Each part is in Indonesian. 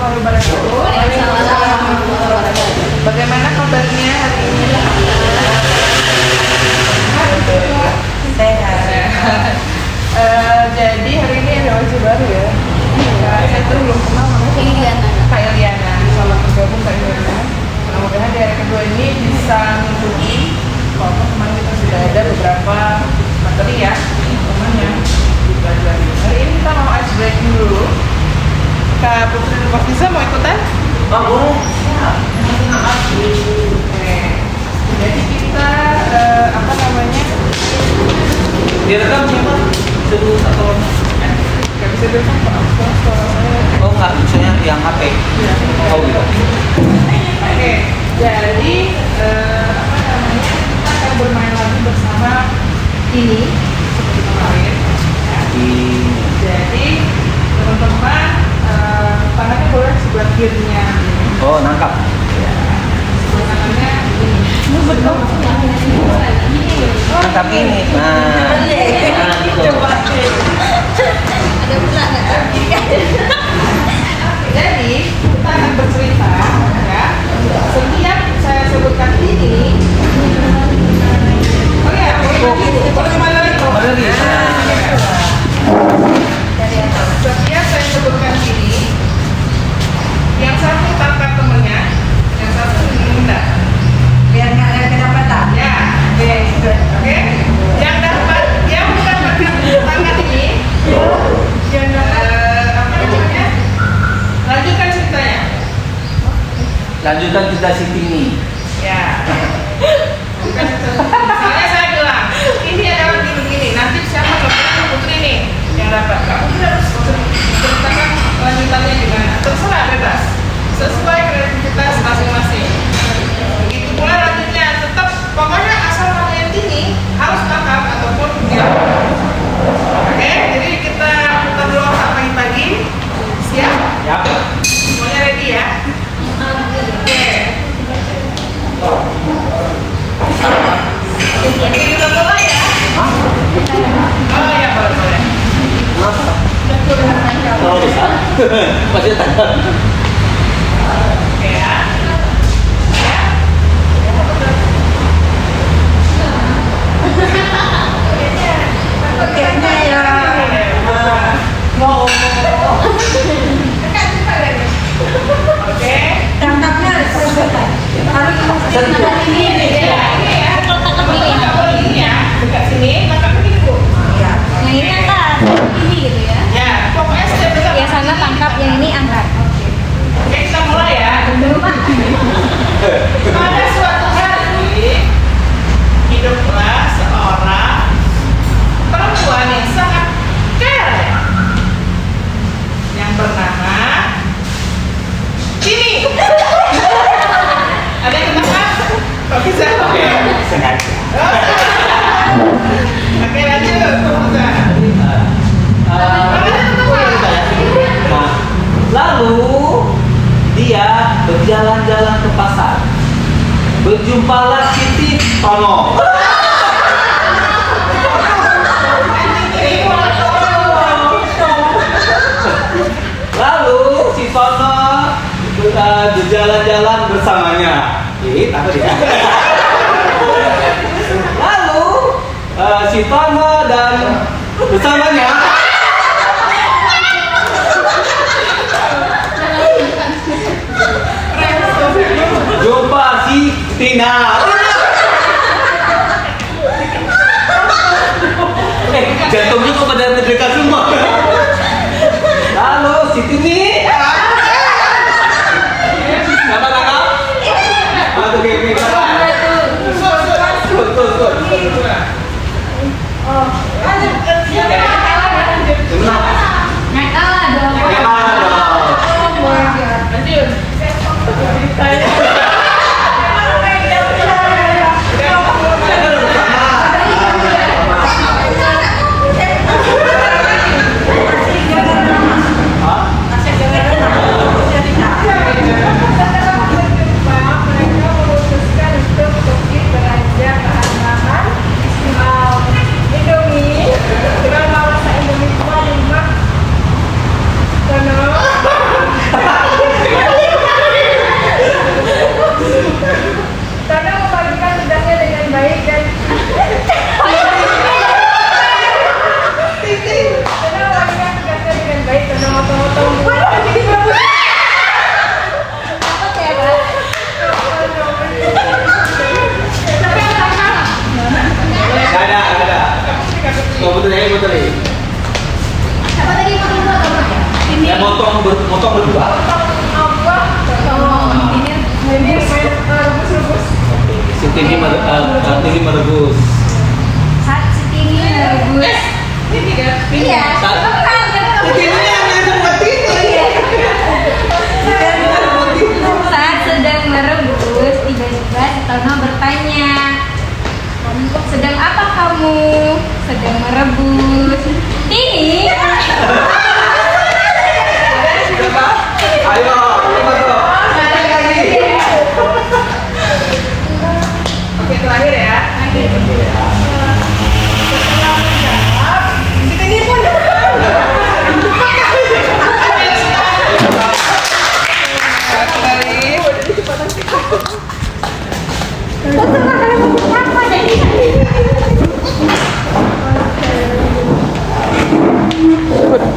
warahmatullahi wabarakatuh. Waalaikumsalam warahmatullahi wabarakatuh. Bagaimana kabarnya hari ini? Sehat. Jadi hari ini ada wajib baru ya. Saya tuh belum kenal namanya Kak Eliana. Selamat bergabung Kak Eliana. Mudah-mudahan di hari kedua ini bisa mengikuti. Walaupun kemarin kita sudah ada beberapa materi ya, teman yang dipelajari. Hari ini kita mau ice breaking dulu. Kak Putri dan Pak Fiza mau ikutan? Oh boleh. Oke. Jadi kita apa namanya? Direkam siapa? Sebelum atau Gak bisa direkam Pak. Suara saya. oh nggak, misalnya yang HP. Oh gitu. Oke. Jadi apa namanya? Kita akan bermain lagi bersama ini seperti kemarin. Ya. Jadi teman-teman tangannya boleh sebelah kirinya. Oh nangkap. Ya. Sebelah kanannya ini. Nangkap ini. Nah gitu. Ada pula nggak? Jadi kita akan bercerita ya. Setiap saya sebutkan ini, oh ya, kembali lagi. Setiap saya sebutkan ini, yang satu tangkap temennya, yang satu menunda. Biar nggak ada kedapatan. Ya, oke. Yang mendapatkan tangan ini, apa namanya? Lanjutkan ceritanya. Lanjutkan kita si Tini. Ya. Bukan misalnya saya bilang, ini adalah begini. Nanti siapa Kak Putri nih yang dapat? Kak Putri harus ceritakan lanjutannya gimana. Terserah bebas. Sesuai kreativitas masing-masing. Begitu pula lanjutnya. Tetap pokoknya asal kalian ini harus tangkap ataupun tidak. Oke, jadi kita putar dulu otak pagi-pagi. Siap? Ya. Semuanya ready ya? Oke. Jadi kita mulai ya. Oh ya, boleh. Kalau bisa. Masih tangan. Oke ya. Kayaknya ya. Oke. Tangkapnya harus Ini ya. Nggak boleh gini ya. Dekat sini, tangkap begini Bu. Yang ini angkat, ini gitu ya. Ya, pokoknya setiap dekat. Yang sana tangkap, yang ini angkat. Oke, kita mulai ya. Pada suatu hari hiduplah seorang perempuan yang sangat kere yang bernama Tini. Ada yang kenapa? Kok bisa? Sengaja. Oke, lanjut. Nah, lalu dia berjalan-jalan ke pasar. Berjumpalah Siti Tono. Lalu si Tono berjalan-jalan bersamanya. Takut ya. Lalu si Tono dan bersamanya jumpa si Tina. Jantungnya kok pada dekat semua. Lalu si Tini. Siapa nangkap? Satu game. kali. Apa tadi mau dua apa? Ini. Ya motong berdua. Oh, ini rebus. Sintini merebus. Sintini rebus. Ini kan? Iya. Sintini yang ngajak buat ini. Saat sedang merebus, tiba-tiba si Tono bertanya, sedang apa kamu? Sedang merebus. Ini. Ayo, Oke, terakhir ya. Ini pun.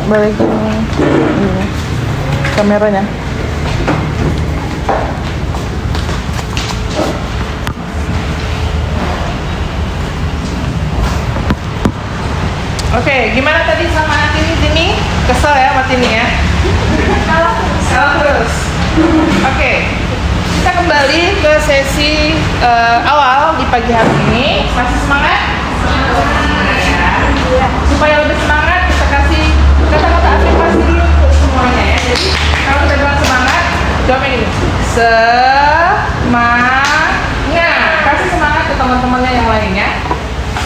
Balikin kameranya. Oke, gimana tadi sama Tini? Kesel ya sama Tini ya? Salah terus. Oke, kita kembali ke sesi awal di pagi hari ini. Masih semangat? Ya. Supaya lebih semangat, kita kasih kata-kata afirmasi dulu untuk semuanya ya. Jadi, kalau kita bilang semangat, jawabnya gini. Semangat. Kasih semangat ke teman-temannya yang lainnya.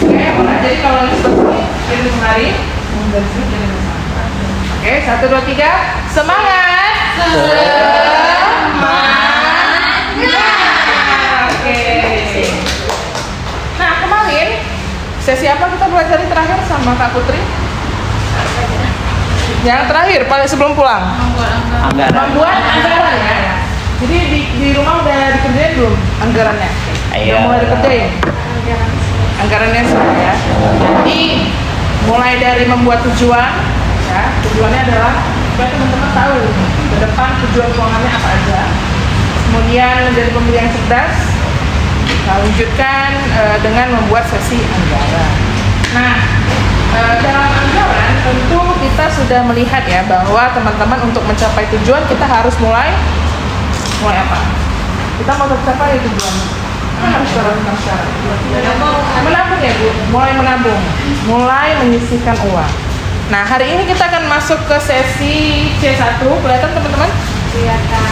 Oke, jadi kalau yang seperti ini, jadi hari. Oke, 1, 2, 3. Semangat. Oke. Nah, kemarin sesi apa kita belajar terakhir sama Kak Putri? Yang terakhir, paling sebelum pulang. Membuat anggaran ya. Jadi di rumah udah dikerjain belum anggarannya? Udah mulai dikerjain? Anggarannya semua ya. Jadi mulai dari membuat tujuan, ya tujuannya adalah supaya teman-teman tahu ke depan tujuan keuangannya apa aja. Kemudian menjadi pembeli yang cerdas. Kita lanjutkan dengan membuat sesi anggaran. Nah, dalam anggaran tentu kita sudah melihat ya bahwa teman-teman untuk mencapai tujuan kita harus mulai apa? Kita mau tercapai tujuan. Harus tentang syarat. Menabung ya Bu, mulai menabung, mulai menyisihkan uang. Nah hari ini kita akan masuk ke sesi C1, kelihatan teman-teman? Kelihatan.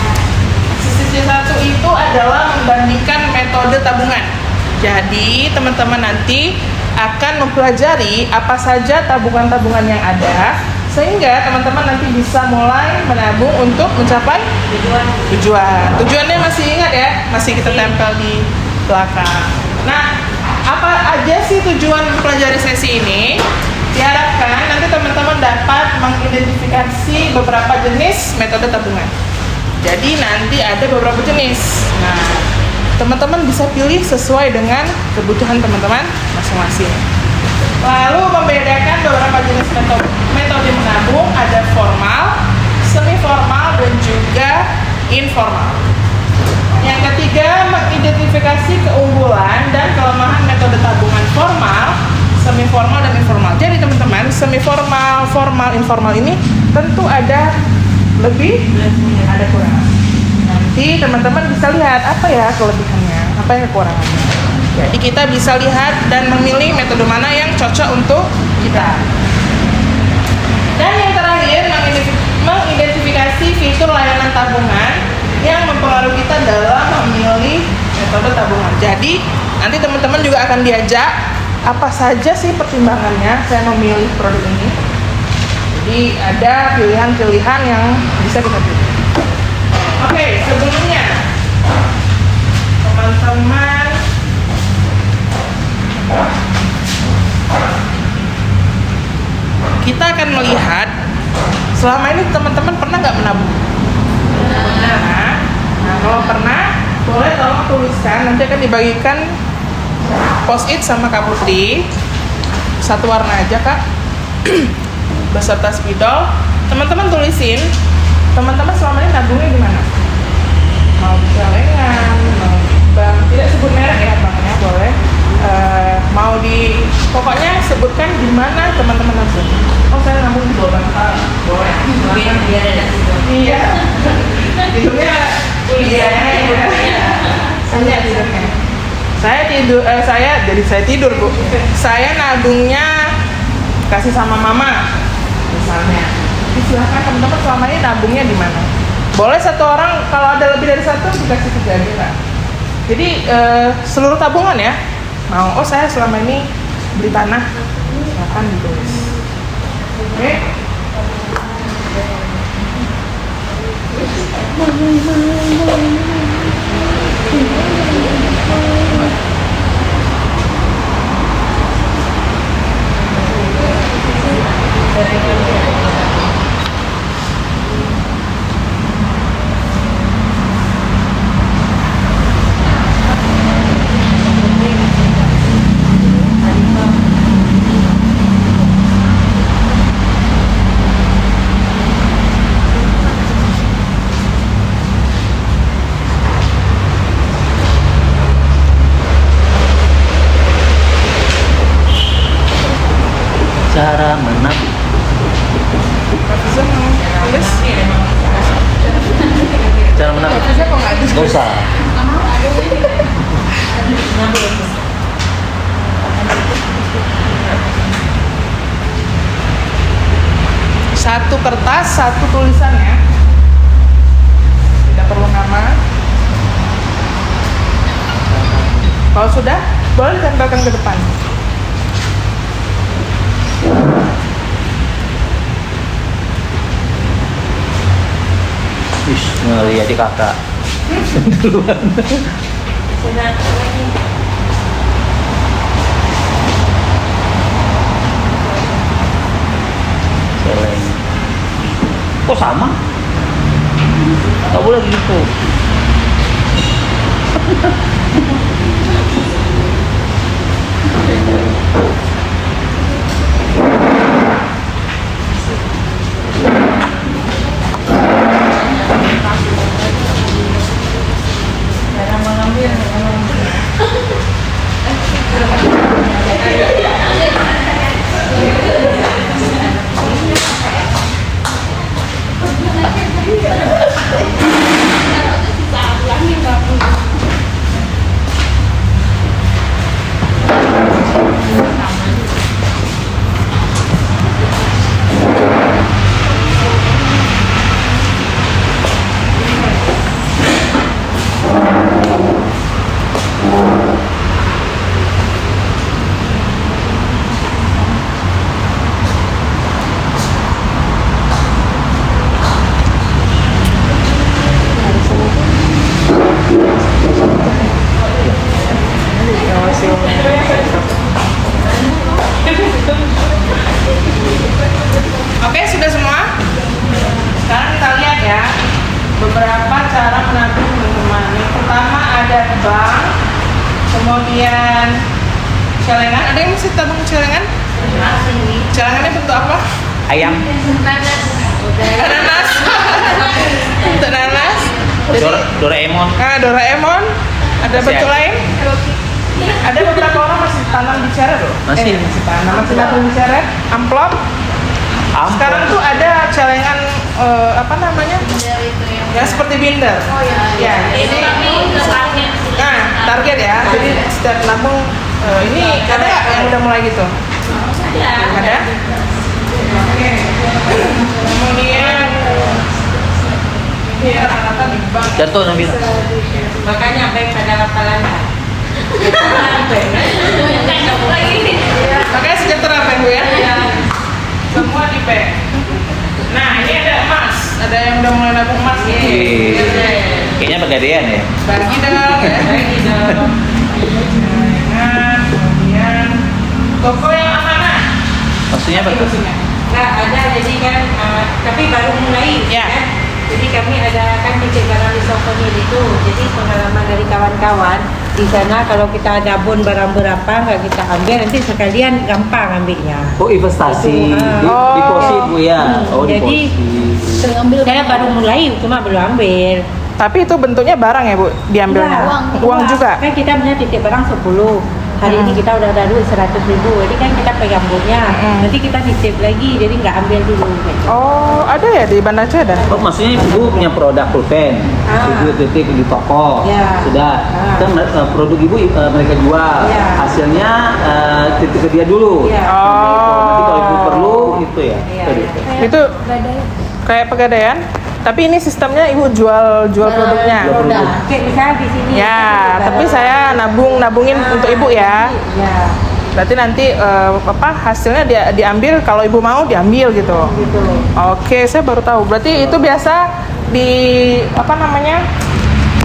Sesi C1 itu adalah membandingkan metode tabungan. Jadi teman-teman nanti akan mempelajari apa saja tabungan-tabungan yang ada, sehingga teman-teman nanti bisa mulai menabung untuk mencapai tujuan. Tujuannya masih ingat ya? Masih kita tempel di belakang. Nah, apa aja sih tujuan mempelajari sesi ini? Diharapkan nanti teman-teman dapat mengidentifikasi beberapa jenis metode tabungan. Jadi nanti ada beberapa jenis. Nah, teman-teman bisa pilih sesuai dengan kebutuhan teman-teman masing-masing. Lalu membedakan beberapa jenis metode menabung, ada formal, semi formal, dan juga informal. Yang ketiga, mengidentifikasi keunggulan dan kelemahan metode tabungan formal, semi formal, dan informal. Jadi teman-teman, semi formal, formal, informal ini tentu ada lebih, ada kurang. Nanti teman-teman bisa lihat apa ya kelebihannya, apa yang kekurangannya. Jadi kita bisa lihat dan memilih metode mana yang cocok untuk kita. Dan yang terakhir, mengidentifikasi fitur layanan tabungan yang mempengaruhi kita dalam memilih metode tabungan. Jadi nanti teman-teman juga akan diajak apa saja sih pertimbangannya saya memilih produk ini. Jadi ada pilihan-pilihan yang bisa kita pilih. Oke, sebelumnya teman-teman kita akan melihat selama ini teman-teman pernah nggak menabung? Pernah. Nah, kalau pernah, boleh tolong tuliskan. Nanti akan dibagikan post-it sama Kak Putri. Satu warna aja Kak. Beserta spidol. Teman-teman tulisin. Teman-teman selama ini nabungnya gimana? Mau di celengan, mau di bank. Tidak sebut merek ya banknya, boleh. mau pokoknya sebutkan di mana teman-teman nabung. Oh, saya nabung di bawah bantal. Boleh. Biar ada Iya. Tidurnya iya. Saya tidurnya. Saya tidur, Bu. Saya nabungnya kasih sama mama misalnya. Jadi silahkan teman-teman selama ini nabungnya di mana? Boleh satu orang, kalau ada lebih dari satu dikasih 3 juta. Jadi seluruh tabungan ya. Mau, oh saya selama ini beli tanah, silahkan ditulis. Oke. Cara menabung. Bisa nulis. Cara menabung. Bisa kok nggak ada. Nggak usah. Satu kertas, satu tulisan ya. Tidak perlu nama. Kalau sudah, boleh ditempelkan ke depan. Wih, ngeliat di kakak. Duluan. Celeng. Kok sama? Gak boleh gitu. Oke, sudah semua? Sekarang kita lihat ya beberapa cara menabung teman-teman. Yang pertama ada bank, kemudian celengan. Ada yang mesti tabung celengan? Celengannya bentuk apa? Ayam. Nanas. Bentuk nanas. Doraemon. Doraemon. Ada Masih bentuk ada. lain? Ada beberapa orang masih tanam di ceret loh. Masih. Masih tanam, masih nabung di ceret. Amplop. Sekarang tuh ada celengan apa namanya? Ya seperti binder. Oh ya. Ya, ini nah target ya. Jadi setiap nabung ini ada nggak yang udah mulai gitu? Ada. Oke. Kemudian ini rata-rata di bank. Jatuh Nabila. Makanya baik pada hafalan. Makanya sejahtera apa Bu ya? Semua di bank. Nah ini ada emas. Ada yang udah mulai nabung emas nih. Kayaknya pegadaian ya. Bagi dong ya. Bagi dong. Jangan. Kemudian toko yang amanah. Maksudnya apa tuh? Nggak ada, jadi kan tapi baru mulai Ya. kan. Jadi kami ada kan titip barang di souvenir itu. Jadi pengalaman dari kawan-kawan di sana kalau kita ada bon barang berapa nggak kita ambil, nanti sekalian gampang ambilnya. Oh investasi. Itu, Deposit Bu ya. Oh Jadi deposit. saya baru mulai cuma belum ambil. Tapi itu bentuknya barang ya Bu, diambilnya. Enggak, Uang juga. Kan kita punya titip barang 10. hari ini kita udah ada duit 100.000, jadi kan kita pegang bonnya, nanti kita titip lagi, jadi nggak ambil dulu gitu. Oh, ada ya di Banda Aceh ada? Oh, maksudnya ibu punya produk pulpen, ibu titip di toko, Ya. sudah. Kan produk ibu mereka jual, Ya. hasilnya titip ke dia dulu. Ya. Nanti kalau ibu perlu itu ya. Iya, Tadi. iya. Itu kayak pegadaian, tapi ini sistemnya ibu jual produknya. Jual produk. Kayak misalnya di sini. Ya, kita tapi jualan. saya nabungin untuk ibu ya. Ya, Berarti nanti hasilnya dia diambil, kalau ibu mau diambil gitu. gitu. Oke, saya baru tahu. Berarti itu biasa di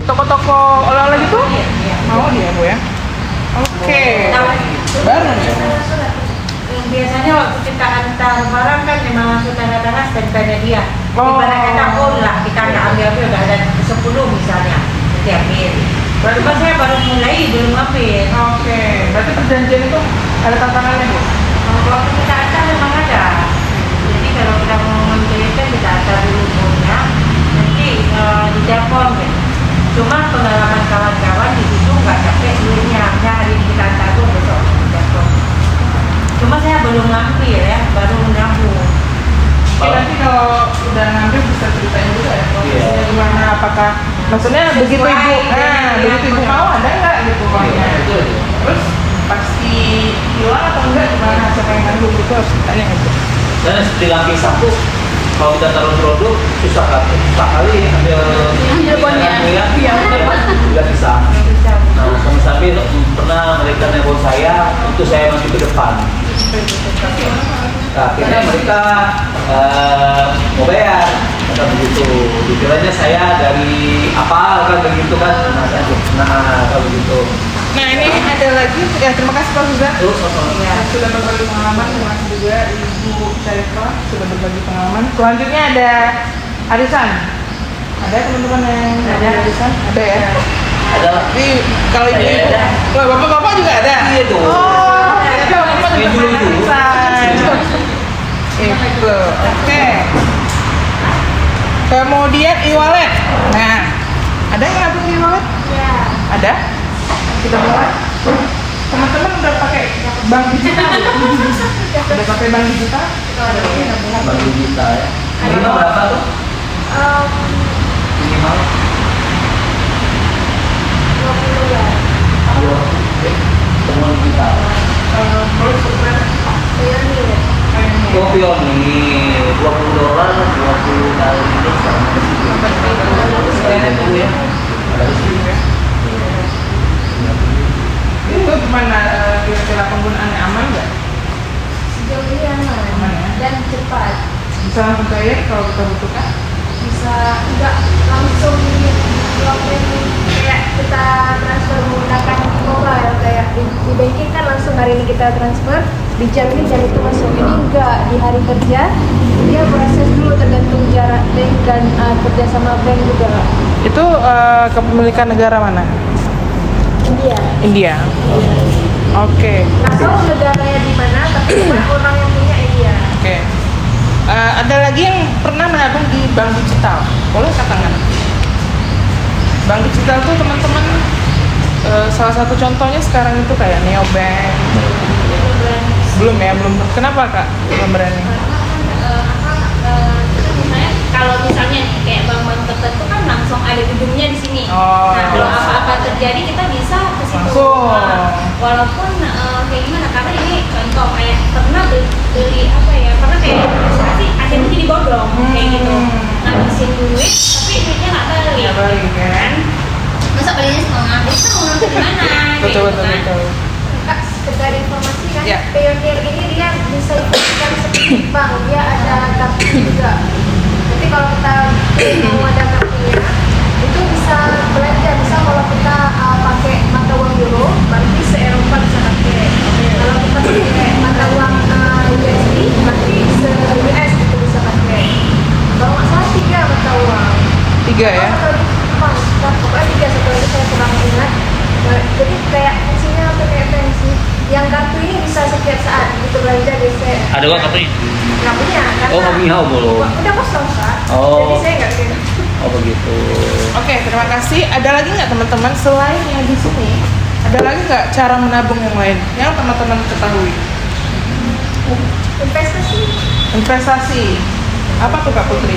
toko-toko oleh-oleh gitu? Iya. Mau dia bu ya? Oke. Baru nih. Yang biasanya waktu kita antar barang kan memang langsung tanda tangan stempelnya dia. Oh. Ibarat kata lah, kita nggak ambil udah ada 10 misalnya, diambil. Baru pas saya baru mulai belum ambil. Oke. Berarti perjanjian itu ada tantangannya bu? Waktu kita antar memang ada. Jadi kalau kita mau ngambil kan kita antar dulu bonnya, nanti ditelepon gitu. Cuma pengalaman kawan-kawan di situ nggak capek duitnya. Ya hari ini kita antar tuh besok ditelepon. Cuma saya belum ngambil ya, baru nabung. Oke, nanti kalau udah ngambil bisa ceritain juga ya prosesnya Iya. gimana, apakah maksudnya begitu Sesuai ibu, dengan begitu ibu yang mau ada nggak gitu uangnya? Terus pasti hilang atau enggak, gimana siapa yang nanggung gitu, harus ditanya gitu. Dan seperti lampi sapu, kalau kita taruh produk susah kali ambil bonnya. Iya, tidak bisa. Nah, sampai pernah mereka nego saya, itu saya maju ke depan. Nah, akhirnya mereka mau bayar, kata begitu. Dikiranya saya dari apa kan begitu kan? Kalau begitu. Nah ini ada lagi, ya terima kasih Pak Suzan. Terus Sudah berbagi pengalaman, terima kasih juga Ibu Syarifah sudah berbagi pengalaman. Selanjutnya ada arisan. Ada teman-teman yang ada arisan? Ada ya? ada Jadi kalau ibu, Ada, ada. wah bapak-bapak juga ada? Iya dong. Oh, ada bapak juga Iya, dulu. arisan. Itu, oke. Kemudian e-wallet. Nah, ada yang nabung di e-wallet? Ya. Ada? Kita mulai. Teman-teman udah pakai bank digital? Udah pakai bank digital? bagi kita ya. Minimal berapa tuh? Minimal 20 ya. temuan kita. Boleh sebutkan? Pionir. Oh, pionir $20, 20 kali ini sama ada dulu ya. Ada di sini ya. Itu gimana kira-kira penggunaannya, aman nggak? Sejauh ini Aman aman ya? dan cepat. Bisa langsung cair kalau kita butuhkan? Bisa nggak langsung login kayak kita transfer menggunakan mobile kayak di banking kan langsung hari ini kita transfer di jam ini jam itu masuk. Ini enggak, di hari kerja dia proses dulu tergantung jarak bank dan kerja sama bank juga. Itu kepemilikan negara mana? India. India. Oke. Nggak tahu negaranya di mana tapi cuma orang yang punya India. Oke. Ada lagi yang pernah menabung di bank digital? Boleh katakan? Bank digital tuh teman-teman, salah satu contohnya sekarang itu kayak Neobank. Belum ya, belum. Kenapa kak? Belum berani. Kalau misalnya nih, kayak bank-bank tertentu kan langsung ada gedungnya di sini. Oh. Nah, kalau apa-apa terjadi kita bisa ke situ. Langsung. Nah, walaupun kayak gimana? Karena ini contoh kayak pernah beli apa ya? Pernah kayak investasi akhirnya jadi bodong kayak gitu. Ngabisin duit tapi duitnya nggak balik. Nggak balik, ya. Kan? Masa belinya setengah? Kita mau nonton di mana? Kayak Betul, gitu betul, kan. betul. Kak, sekedar informasi kan, Ya. Pionir ini dia bisa ikutkan seperti bank, dia ada kartu juga. Nanti kalau kita mau ada kartunya, itu bisa belanja. Misal kalau kita pakai mata uang euro, berarti se-Eropa bisa pakai. Kalau kita pakai mata uang USD, berarti se-US itu bisa pakai. Kalau nggak salah 3 mata uang. 3 ya? Pokoknya 3, satu lagi saya kurang ingat. Nah, jadi kayak fungsinya apa kayak pensi. Yang kartu ini bisa setiap saat gitu belanja biasanya. Ada kok katanya? Nggak punya karena Oh, nggak punya, oh, belum. udah kosong Kak. Oh. Jadi saya nggak punya. Oh begitu. Oke, terima kasih. Ada lagi nggak teman-teman selain yang di sini? Ada lagi nggak cara menabung yang lain yang teman-teman ketahui? Investasi. Investasi. Apa tuh Kak Putri?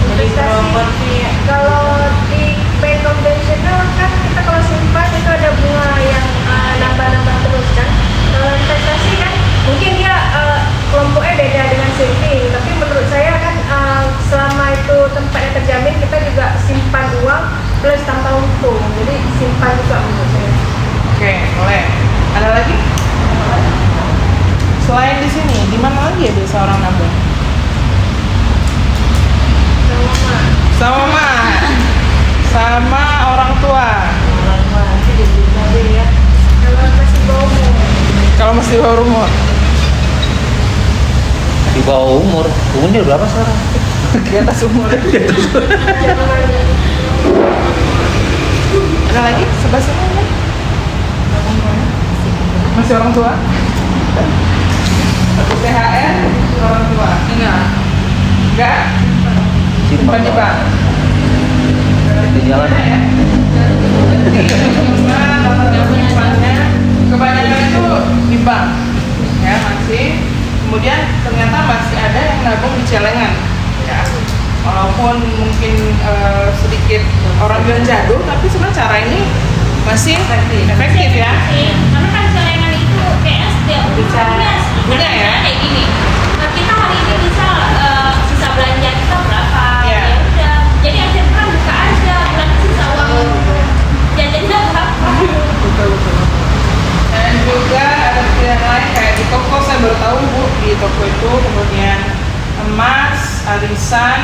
Jadi properti Kalau di bank konvensional kan kita kalau simpan itu ada bunga yang nambah-nambah terus kan. Kalau investasi kan mungkin dia kelompoknya beda dengan saving, tapi menurut saya kan selama itu tempatnya terjamin, kita juga simpan uang plus tambah untung. Jadi simpan juga menurut saya. Oke, boleh. Ada lagi? Selain di sini, di mana lagi ya biasa orang nabung? Sama mama, sama orang tua. orang tua nanti dibeli mobil ya. Kalau masih bau Kalau masih bawa rumah. Di bawah umur. Umurnya berapa sekarang? Di atas umur. Ada lagi? Sebelah sini ada? Masih orang tua? Satu THR, orang tua. Enggak? Simpan di bank. Itu jalan. Ya? Kebanyakan itu di bank, ya masih. Kemudian ternyata masih ada yang nabung di celengan, ya. Walaupun mungkin sedikit orang bilang jadul, tapi sebenarnya cara ini masih efektif ya. Karena kan celengan itu kayak setiap Punya ya? kayak gini. Nah, kita hari ini bisa sisa belanja kita berapa? Iya. Ya udah. Jadi akhir bulan buka aja, bulan sisa uang jajannya berapa? Betul. Dan juga ada pilihan lain kayak di toko, saya baru tahu Bu, di toko itu kemudian emas, arisan,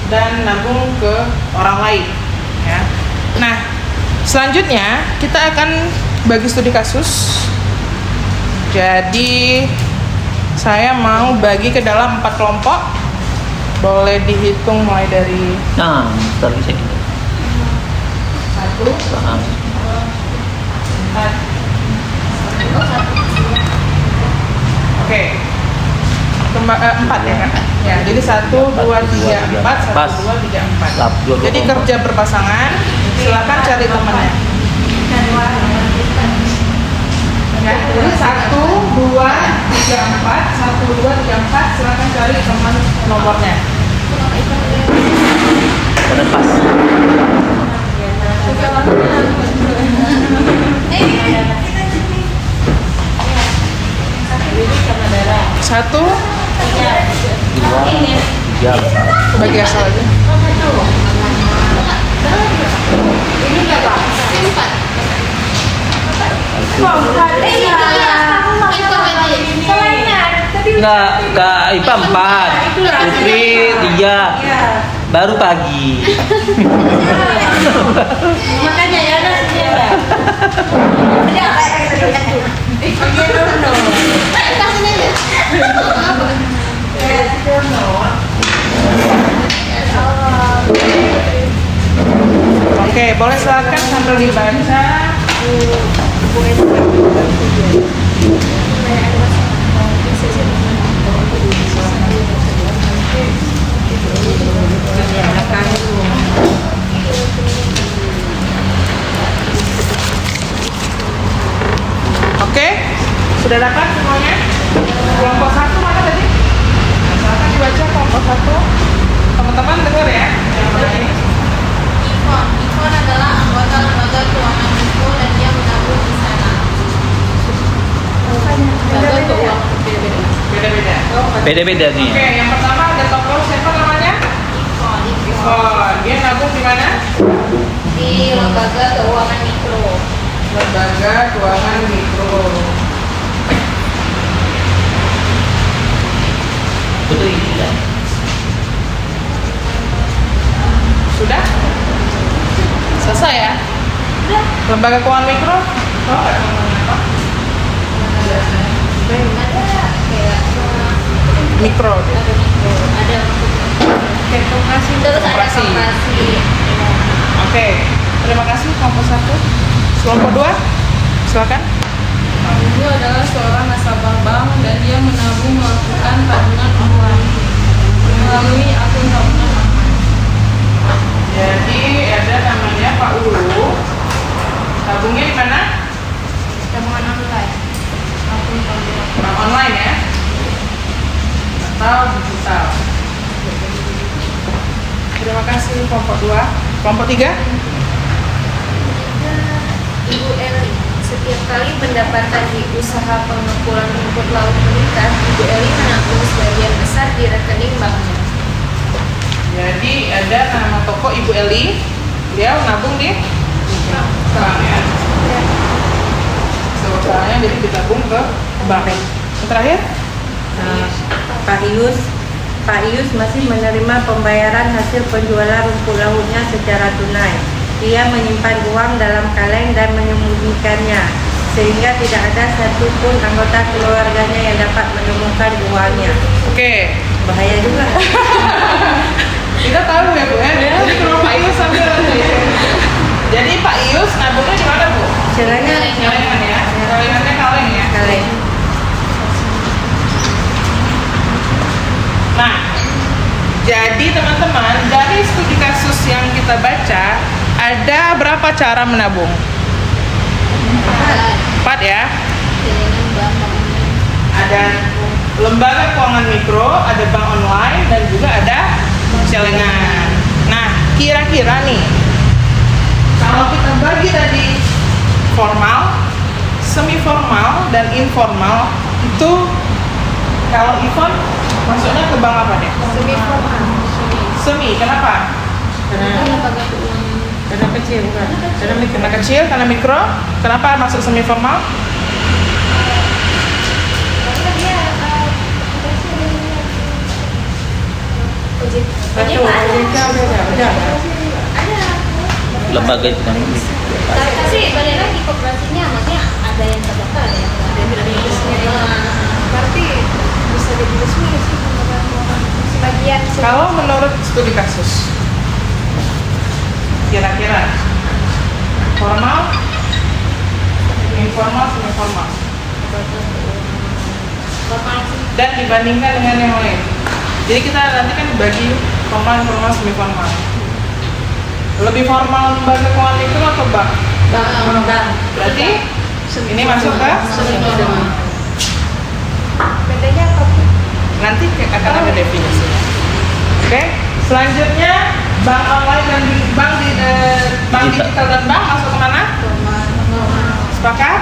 dan nabung ke orang lain, ya. Nah, selanjutnya kita akan bagi studi kasus. Jadi saya mau bagi ke dalam 4 kelompok. Boleh dihitung mulai dari Nah, bentar bisa ini. 1, Nah, 4. Oke. 4 ya kan? Ya, jadi 1, 2, 3, 4, 1, 2, 3, 4. Jadi kerja berpasangan, silakan cari temannya. Ya, jadi 1, 2, 3, 4, 1, 2, 3, 4, silakan cari teman nomornya. pada pas. Satu, Dua, tiga. bagi asal aja. Enggak, IPA 4, Putri 3, baru pagi. Makanya ya ada sejarah. Oke, boleh silakan sambil dibaca. Oke, sudah dapat semuanya? Kelompok 1 mana tadi? Silakan dibaca kelompok 1. Teman-teman dengar ya yang mana ini? Ivon adalah anggota lembaga keuangan Mikro dan dia menabung di sana. Lembaga keuangan Beda-beda. Beda-beda nih. Oke, yang pertama ada tokoh siapa namanya? Ivon. Dia nabung di mana? di lembaga keuangan Mikro. Lembaga keuangan mikro. Putri tidak. Sudah? Selesai ya? Lembaga keuangan mikro? Oh, nggak tahu namanya apa? Ada kayak Mikro. ada Mikro, ada Kayak koperasi. terus ada Koperasi. koperasi. Oke, terima kasih kelompok 1. Kelompok 2, silakan. Ibu adalah seorang nasabah bank dan dia menabung melakukan tabungan online melalui akun tabungan online. Jadi ada namanya Pak Ulu. Tabungnya di mana? digital. Terima kasih kelompok 2. Kelompok 3? Ibu Eli. Setiap kali pendapatan di usaha pengumpulan rumput laut meningkat, Ibu Eli menabung sebagian besar di rekening banknya. Jadi ada nama toko Ibu Eli, dia nabung di bank ya. Soalnya jadi ditabung ke bank. Yang terakhir? Pak Ius masih menerima pembayaran hasil penjualan rumput lautnya secara tunai. Dia menyimpan uang dalam kaleng dan menyembunyikannya, sehingga tidak ada satupun anggota keluarganya yang dapat menemukan uangnya. Oke. Bahaya juga. Kita tahu ya Bu ya. Jadi kalau Pak Ius sambil jadi Pak Ius nabungnya di mana Bu? Celengan Celengan ya. Celengannya kaleng ya. kaleng. Nah, jadi teman-teman dari studi kasus yang kita baca ada berapa cara menabung? 4 ya. Ada lembaga keuangan mikro, ada bank online, dan juga ada celengan. Nah, kira-kira nih, kalau kita bagi tadi formal, semi formal, dan informal, itu kalau Ivon masuknya ke bank apa deh? Semi formal. Semi, kenapa? Karena kecil bukan? Karena kecil, karena mikro. Kenapa masuk semi formal? Karena dia OJK. Udah. Lembaga itu kan. Tapi balik lagi koperasinya, maksudnya ada yang terdaftar, ada yang nggak ada. Berarti bisa jadi resmi nggak sih sebagian Kalau menurut studi kasus, kira-kira formal, informal, semi formal, dan dibandingkan dengan yang lain. Jadi kita nanti kan dibagi formal, informal, semi formal. Lebih formal lembaga keuangan itu atau bank? Bank. Berarti ini masuk ke bedanya apa Bu? nanti akan ada definisinya. Oke, selanjutnya bank online dan bank digital dan bank masuk kemana? Sepakat?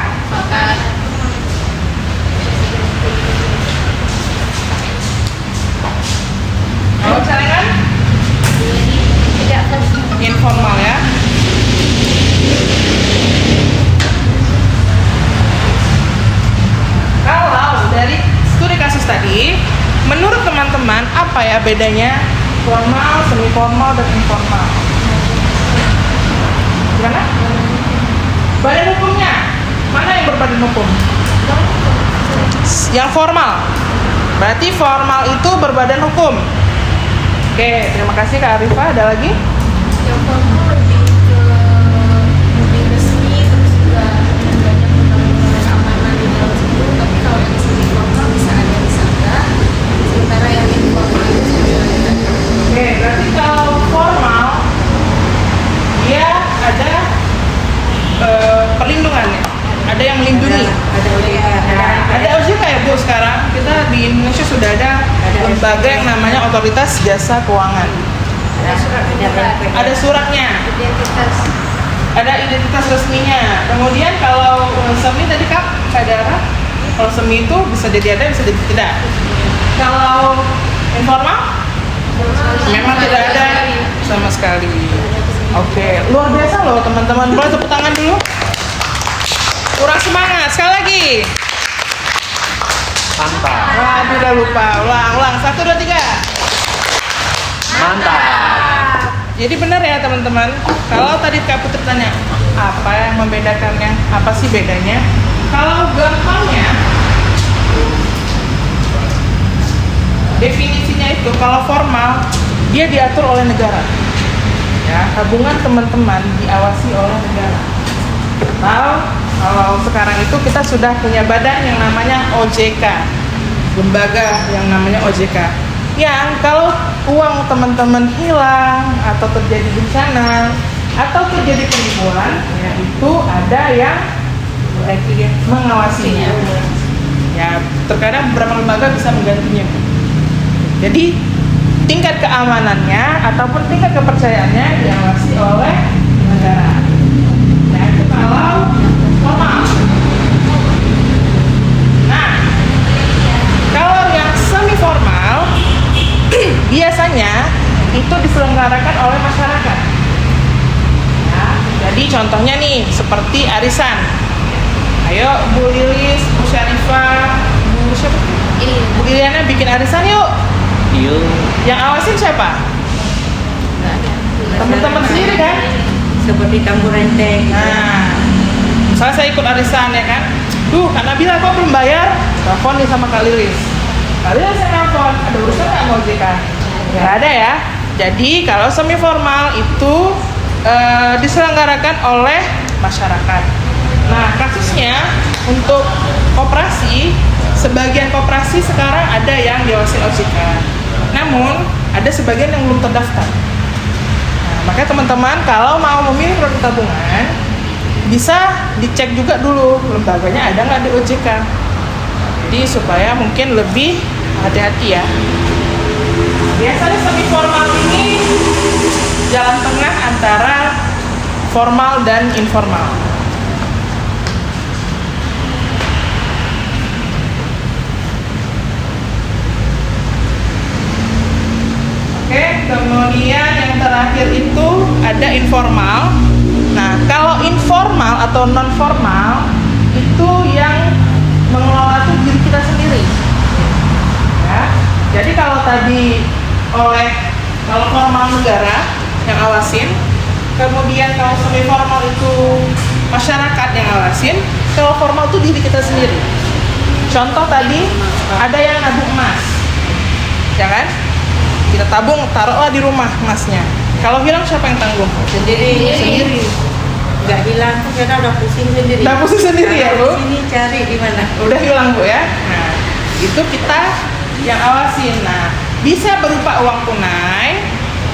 Kalau celengan? Tidak Informal ya. Kalau dari studi kasus tadi, menurut teman-teman apa ya bedanya formal, semi formal, dan informal? Gimana? Badan hukumnya mana yang berbadan hukum? Yang formal. Berarti formal itu berbadan hukum. Oke, terima kasih Kak Arifah. Ada lagi? Yang formal lebih resmi, terus juga banyak undang-undang keamanan di dalam situ. Tapi kalau yang semi formal bisa ada bisa enggak. Sementara yang informal itu bisa ada. Oke, berarti kalau formal dia ada perlindungannya, ada yang melindungi. Ada OJK ya Bu sekarang. Kita di Indonesia sudah ada lembaga yang namanya Otoritas Jasa Keuangan. Ada suratnya, identitas. ada identitas resminya. Kemudian kalau semi tadi Kak Dara, kalau semi itu bisa jadi ada, bisa jadi tidak. Kalau informal memang tidak ada sama sekali. Oke, luar biasa loh teman-teman. Boleh tepuk tangan dulu. Kurang semangat, sekali lagi. Mantap. Wah, udah lupa. Ulang. 1, 2, 3. Mantap. Jadi benar ya teman-teman. Kalau tadi Kak Putri tanya apa yang membedakannya, apa sih bedanya? Kalau gampangnya, definisinya itu kalau formal dia diatur oleh negara. Ya, tabungan teman-teman diawasi oleh negara. Kalau sekarang itu kita sudah punya badan yang namanya OJK, lembaga yang namanya OJK. Yang kalau uang teman-teman hilang atau terjadi bencana atau terjadi penipuan, ya itu ada yang mengawasinya. Ya, terkadang beberapa lembaga bisa menggantinya. Jadi tingkat keamanannya ataupun tingkat kepercayaannya diawasi oleh negara. Nah itu kalau formal. Nah kalau yang semi formal biasanya itu diselenggarakan oleh masyarakat. Ya, jadi contohnya nih seperti arisan. Ayo Bu Lilis, Bu Syarifah, Bu siapa? Bu Iliana bikin arisan yuk. Iya. Yang awasin siapa? Teman-teman sendiri kan? Seperti kampung renteng. Nah, misalnya saya ikut arisan ya kan. Kak Nabila kok belum bayar? Telepon nih sama Kak Lilis. Kak Lilis yang telepon, ada urusan nggak mau OJK? Nggak ada ya. Jadi kalau semi formal itu diselenggarakan oleh masyarakat. Nah kasusnya untuk koperasi, sebagian koperasi sekarang ada yang diawasi OJK. Namun ada sebagian yang belum terdaftar. Nah, makanya teman-teman kalau mau memilih produk tabungan bisa dicek juga dulu lembaganya ada nggak di OJK. Jadi supaya mungkin lebih hati-hati ya. Biasanya semi formal ini jalan tengah antara formal dan informal. Oke, kemudian yang terakhir itu ada informal. Nah, kalau informal atau non formal itu yang mengelola itu diri kita sendiri. Ya. Jadi kalau tadi kalau formal negara yang awasin, kemudian kalau semi formal itu masyarakat yang awasin, kalau formal itu diri kita sendiri. Contoh tadi ada yang nabung emas, ya kan? Kita tabung, taruhlah di rumah emasnya. Kalau hilang siapa yang tanggung? Sendiri. Nggak hilang tuh karena udah pusing sendiri. Udah pusing sendiri ya Bu? Ini cari di mana? Udah hilang Bu ya. Nah, itu kita yang awasin. Nah, bisa berupa uang tunai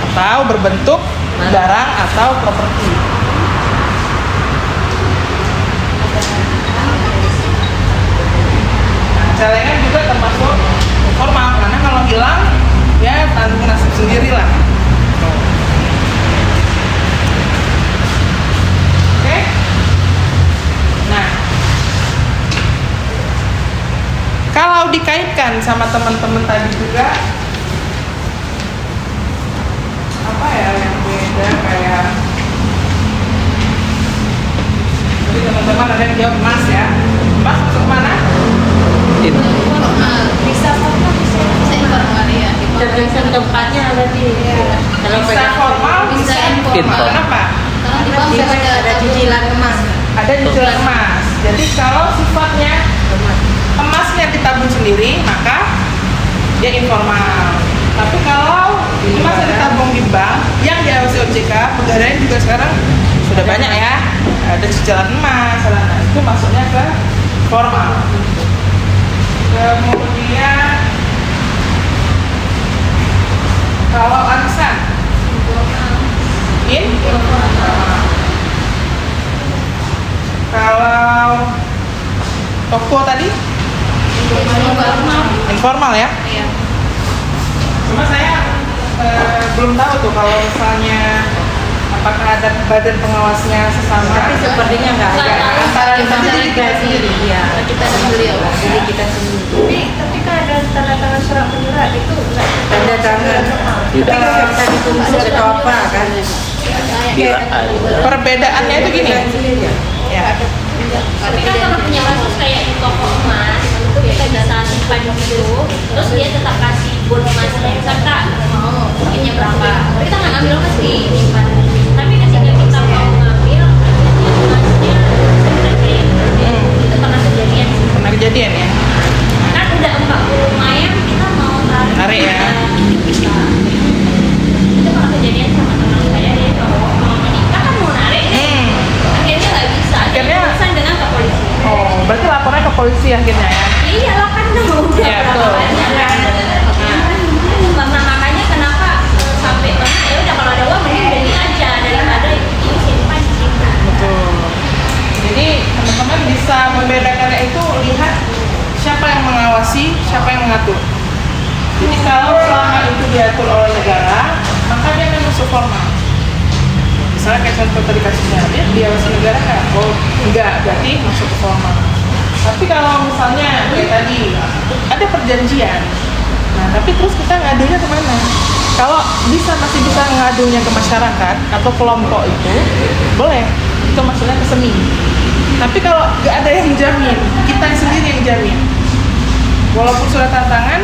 atau berbentuk barang atau properti. Nah, celengan juga termasuk formal karena kalau hilang ya tanggung nasib sendiri lah. Oke. Nah, kalau dikaitkan sama teman-teman tadi juga apa ya yang beda kayak jadi teman-teman ada yang jawab emas ya. Emas masuk mana? Bisa formal, bisa informal ya. Tergantung tempatnya berarti. Kalau Bisa pegang formal, bisa informal. Informal. Kenapa? Karena di bank ada cicilan emas. Ada cicilan emas. Jadi kalau sifatnya emasnya ditabung sendiri, maka dia informal. Tapi kalau emasnya ditabung di bank yang diawasi OJK, pegadaian juga sekarang sudah banyak ya. Ada cicilan emas, nah itu masuknya ke formal. Kemudian kalau arisan, kalau toko tadi informal ya. Iya. Cuma saya belum tahu tuh kalau misalnya apakah ada badan pengawasnya sesama. Tapi sepertinya nggak ada. Antara kita Kita sendiri, ya. Kita dan beliau. Jadi kita sendiri. Tapi kan ada tanda tangan surat penyerah itu enggak. Tanda tangan. Kita bisa ditulis atau apa kan? Tidak ada. Perbedaannya itu gini. Ya. Tapi kan kalau punya kasus kayak di toko emas itu kita bisa simpan gitu, terus dia tetap kasih bon emasnya, serta mau harganya berapa, kita nggak ngambil emas simpan. Tapi ketika kita mau ngambil, akhirnya emasnya itu pernah kejadian. Pernah kejadian ya. Kan udah 40 lumayan kita mau Tarik ya. Kita itu pernah kejadian sama teman saya, dia cowok mau menikah kan mau narik nih. Akhirnya nggak bisa. Akhirnya- urusan dengan kepolisian. Oh, berarti lapornya ke polisi akhirnya ya. Iya lah kan udah Iya, betul. berapa banyak kan. Makanya contoh tadi kasusnya dia diawasi negara nggak? Oh enggak, berarti masuk ke formal. Tapi kalau misalnya kayak tadi ada perjanjian, nah tapi terus kita ngadunya kemana? Kalau masih bisa ngadunya ke masyarakat atau kelompok itu boleh, itu maksudnya ke semi. Tapi kalau nggak ada yang jamin, kita sendiri yang jamin. Walaupun sudah tantangan,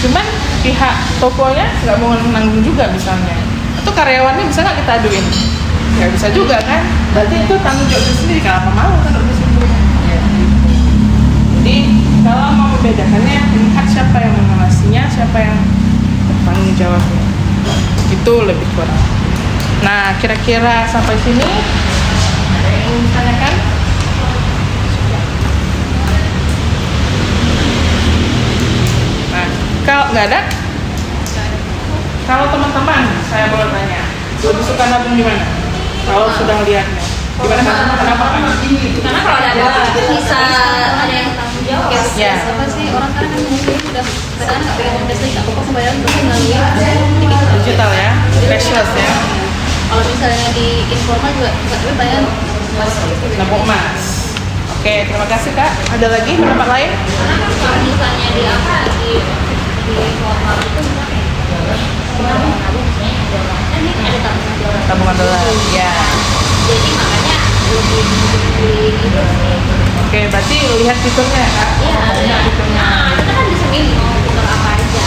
cuman pihak tokonya nggak mau nanggung juga misalnya. Atau karyawannya bisa nggak kita aduin? Nggak bisa juga kan? Berarti itu tanggung jawab sendiri. Kenapa mau kan harus sendiri? Jadi kalau mau membedakannya, lihat siapa yang mengawasinya, siapa yang tanggung jawabnya. Itu lebih kurang. Nah, kira-kira sampai sini ada yang ingin ditanyakan? Nah, kalau nggak ada, kalau teman-teman saya boleh tanya, lebih suka nabung di mana? Kalau sudah lihatnya, gimana kan? Kenapa kan? Karena kalau ada bisa ada yang tanggung jawab. Ya. Apa sih orang kan mungkin udah kadang nggak pengen investasi, apa kok pembayaran pasti melalui Digital ya, cashless ya, kalau misalnya di informal juga nggak boleh bayar mas. nabung emas. Oke, terima kasih Kak. Ada lagi pendapat lain? Karena kan kalau misalnya di apa di formal itu misalnya nabung misalnya ini ada tabungan dolar. Tabungan dolar. Ya. Jadi makanya lebih itu sih. Oke, berarti lihat fiturnya ya Kak. Iya, Lihat fiturnya. nah kita kan bisa milih mau fitur apa aja.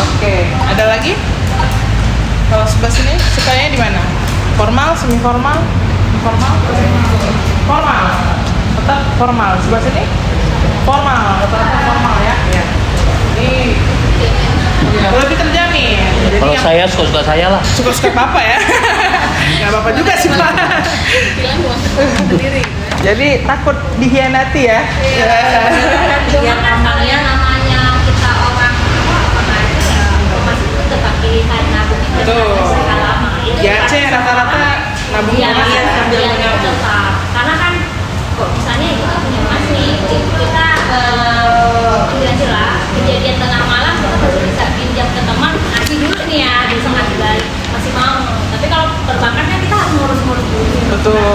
Oke, ada lagi? Kalau sebelah sini sukanya di mana? Formal, semi formal, informal? Formal. Tetap formal. Sebelah sini? Formal, tetap formal ya. Iya. Ini lebih terjamin. Jadi Kalau yang saya suka-suka saya lah. suka-suka Bapak ya. Nggak apa-apa juga sih Pak. Bilang buang sendiri. Jadi takut dihianati ya. Cuma kan kalau yang namanya kita orang aja ya masih tetap pilihan nabung itu Betul. skala lama. Itu Ya Aceh rata-rata nabung Iya, emas ya. sambil menabung tetap. Karena kan kok misalnya kita punya emas nih, kita kira-kira kejadian tengah malam kita masih bisa pinjam ke teman, ngasih dulu nih ya, bisa ngasih balik, masih mau. Tapi kalau perbankan kan kita harus ngurus-ngurus dulu. Betul.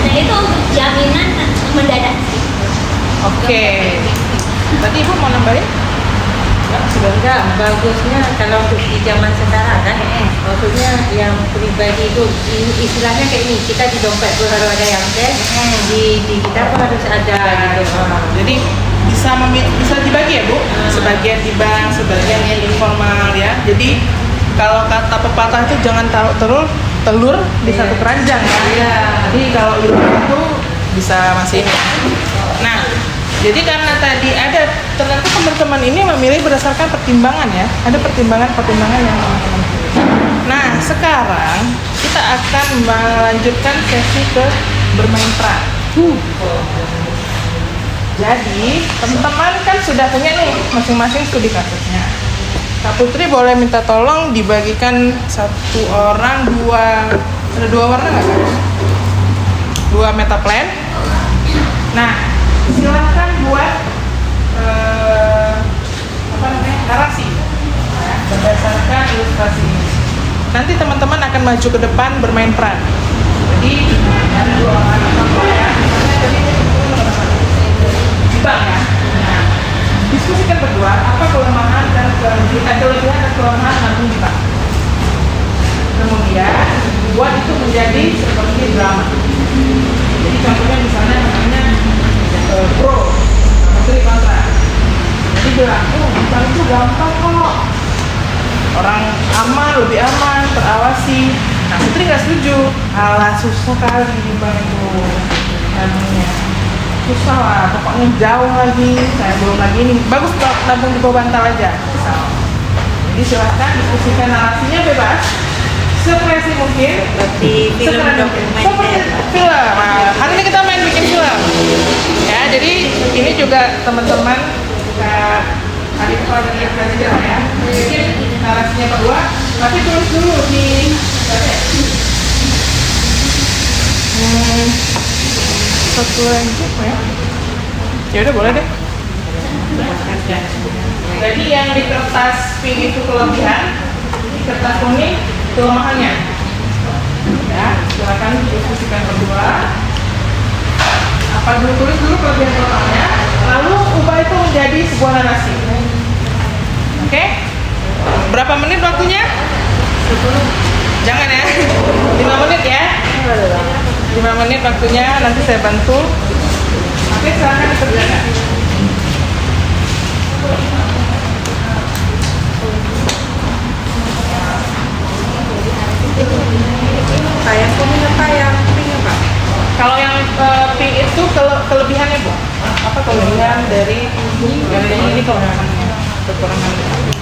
Nah itu untuk jaminan mendadak. Oke. Tadi Ibu mau nambahin? Enggak, bagusnya kalau untuk di zaman sekarang kan, maksudnya yang pribadi itu istilahnya kayak ini, kita di dompet pun harus ada yang cash, di kita pun harus ada gitu. Jadi bisa dibagi ya Bu? Sebagian di bank, sebagian yang informal ya. Jadi kalau kata pepatah itu jangan taruh telur di satu keranjang ya. Jadi kalau itu bisa masih. Nah, jadi karena tadi ternyata teman-teman ini memilih berdasarkan pertimbangan ya. Ada pertimbangan-pertimbangan yang teman-teman pilih. Nah, sekarang kita akan melanjutkan sesi ke bermain peran. Jadi, teman-teman kan sudah punya nih masing-masing studi kasusnya. Kak Putri boleh minta tolong dibagikan satu orang ada dua warna nggak Kak? Dua meta plan. Nah, silahkan buat narasi ya, berdasarkan ilustrasi ini. Nanti teman-teman akan maju ke depan bermain peran. Jadi ada dua orang ya. Misalnya tadi di bank ya. Nah, diskusikan berdua apa kelemahan dan kelebihan dan kelemahan nabung di bank. Kemudian buat itu menjadi seperti drama. Jadi contohnya misalnya namanya pro, menteri kontra. Jadi bilang, bank itu gampang kok. Orang aman, lebih aman, terawasi. Nah, Putri nggak setuju. Alah, susah kali di bank itu nabungnya. Susah lah, pokoknya jauh lagi. Saya belum lagi ini. Bagus kalau nabung di bawah bantal aja. Misal. Jadi silahkan diskusikan narasinya bebas. Sekresi mungkin. Seperti film dokumenter. Seperti film. Nah, hari ini kita main bikin film. Ya, jadi ini juga teman-teman adik kepala dan belajar ya. Bikin narasinya berdua, tapi tulis dulu di satu lanjut ya. Ya udah boleh deh. Jadi yang di kertas pink itu kelebihan, di kertas kuning kelemahannya. Ya. Ya, silakan diskusikan berdua. Apa dulu, tulis dulu kelebihan totalnya, lalu ubah itu menjadi sebuah narasi. Oke? Berapa menit waktunya? 10. Jangan ya. 5 menit ya. 5 menit waktunya, nanti saya bantu. Oke, silakan dikerjakan. Yang kuning apa yang pink apa? Kalau yang pink itu kelebihannya Bu. Apa kelebihan dari yang ini kekurangannya? Kekurangannya.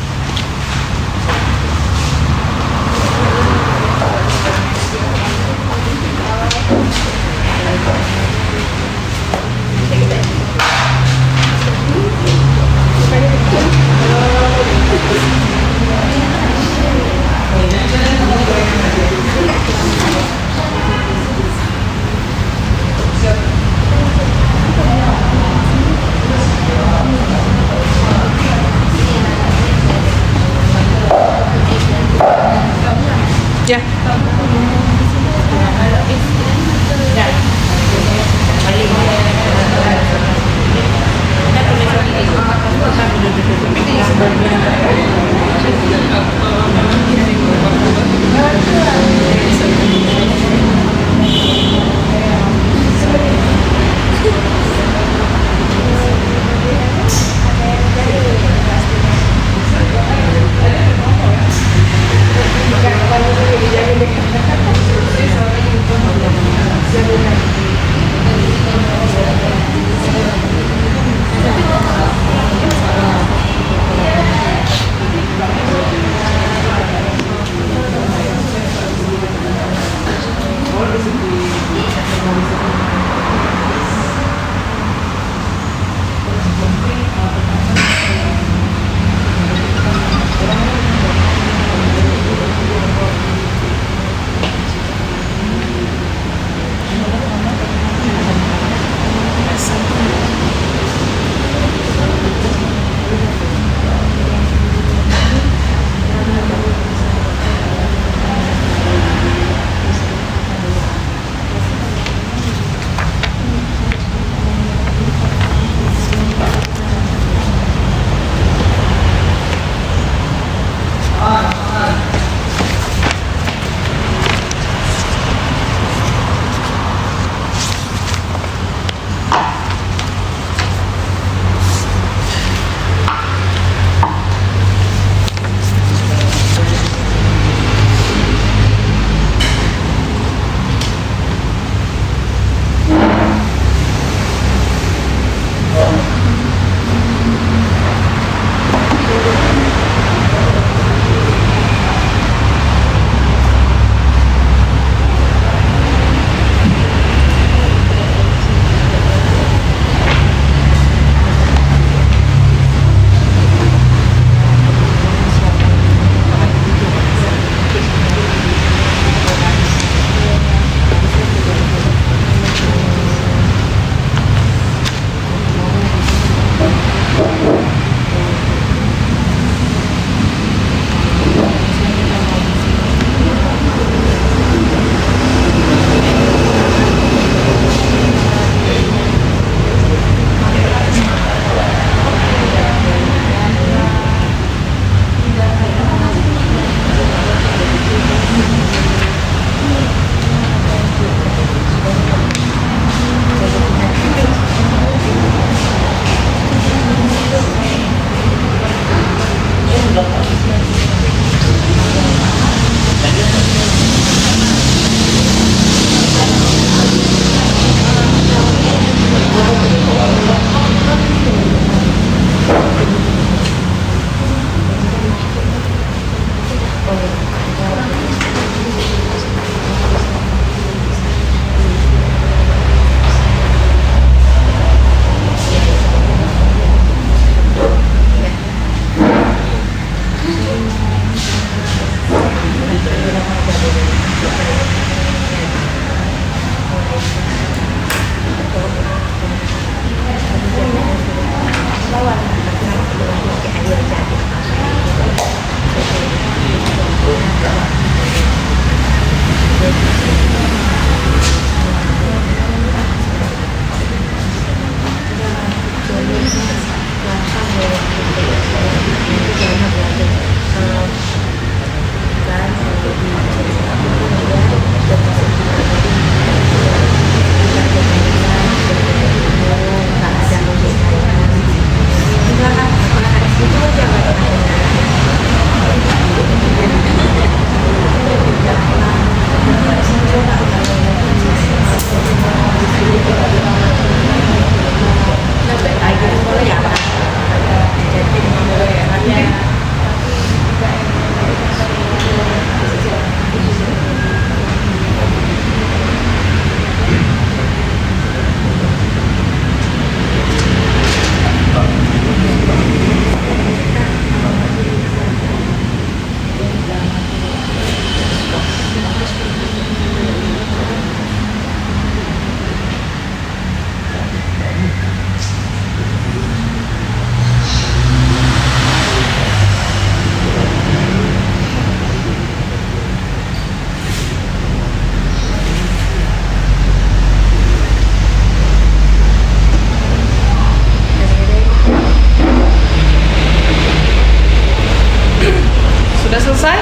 selesai?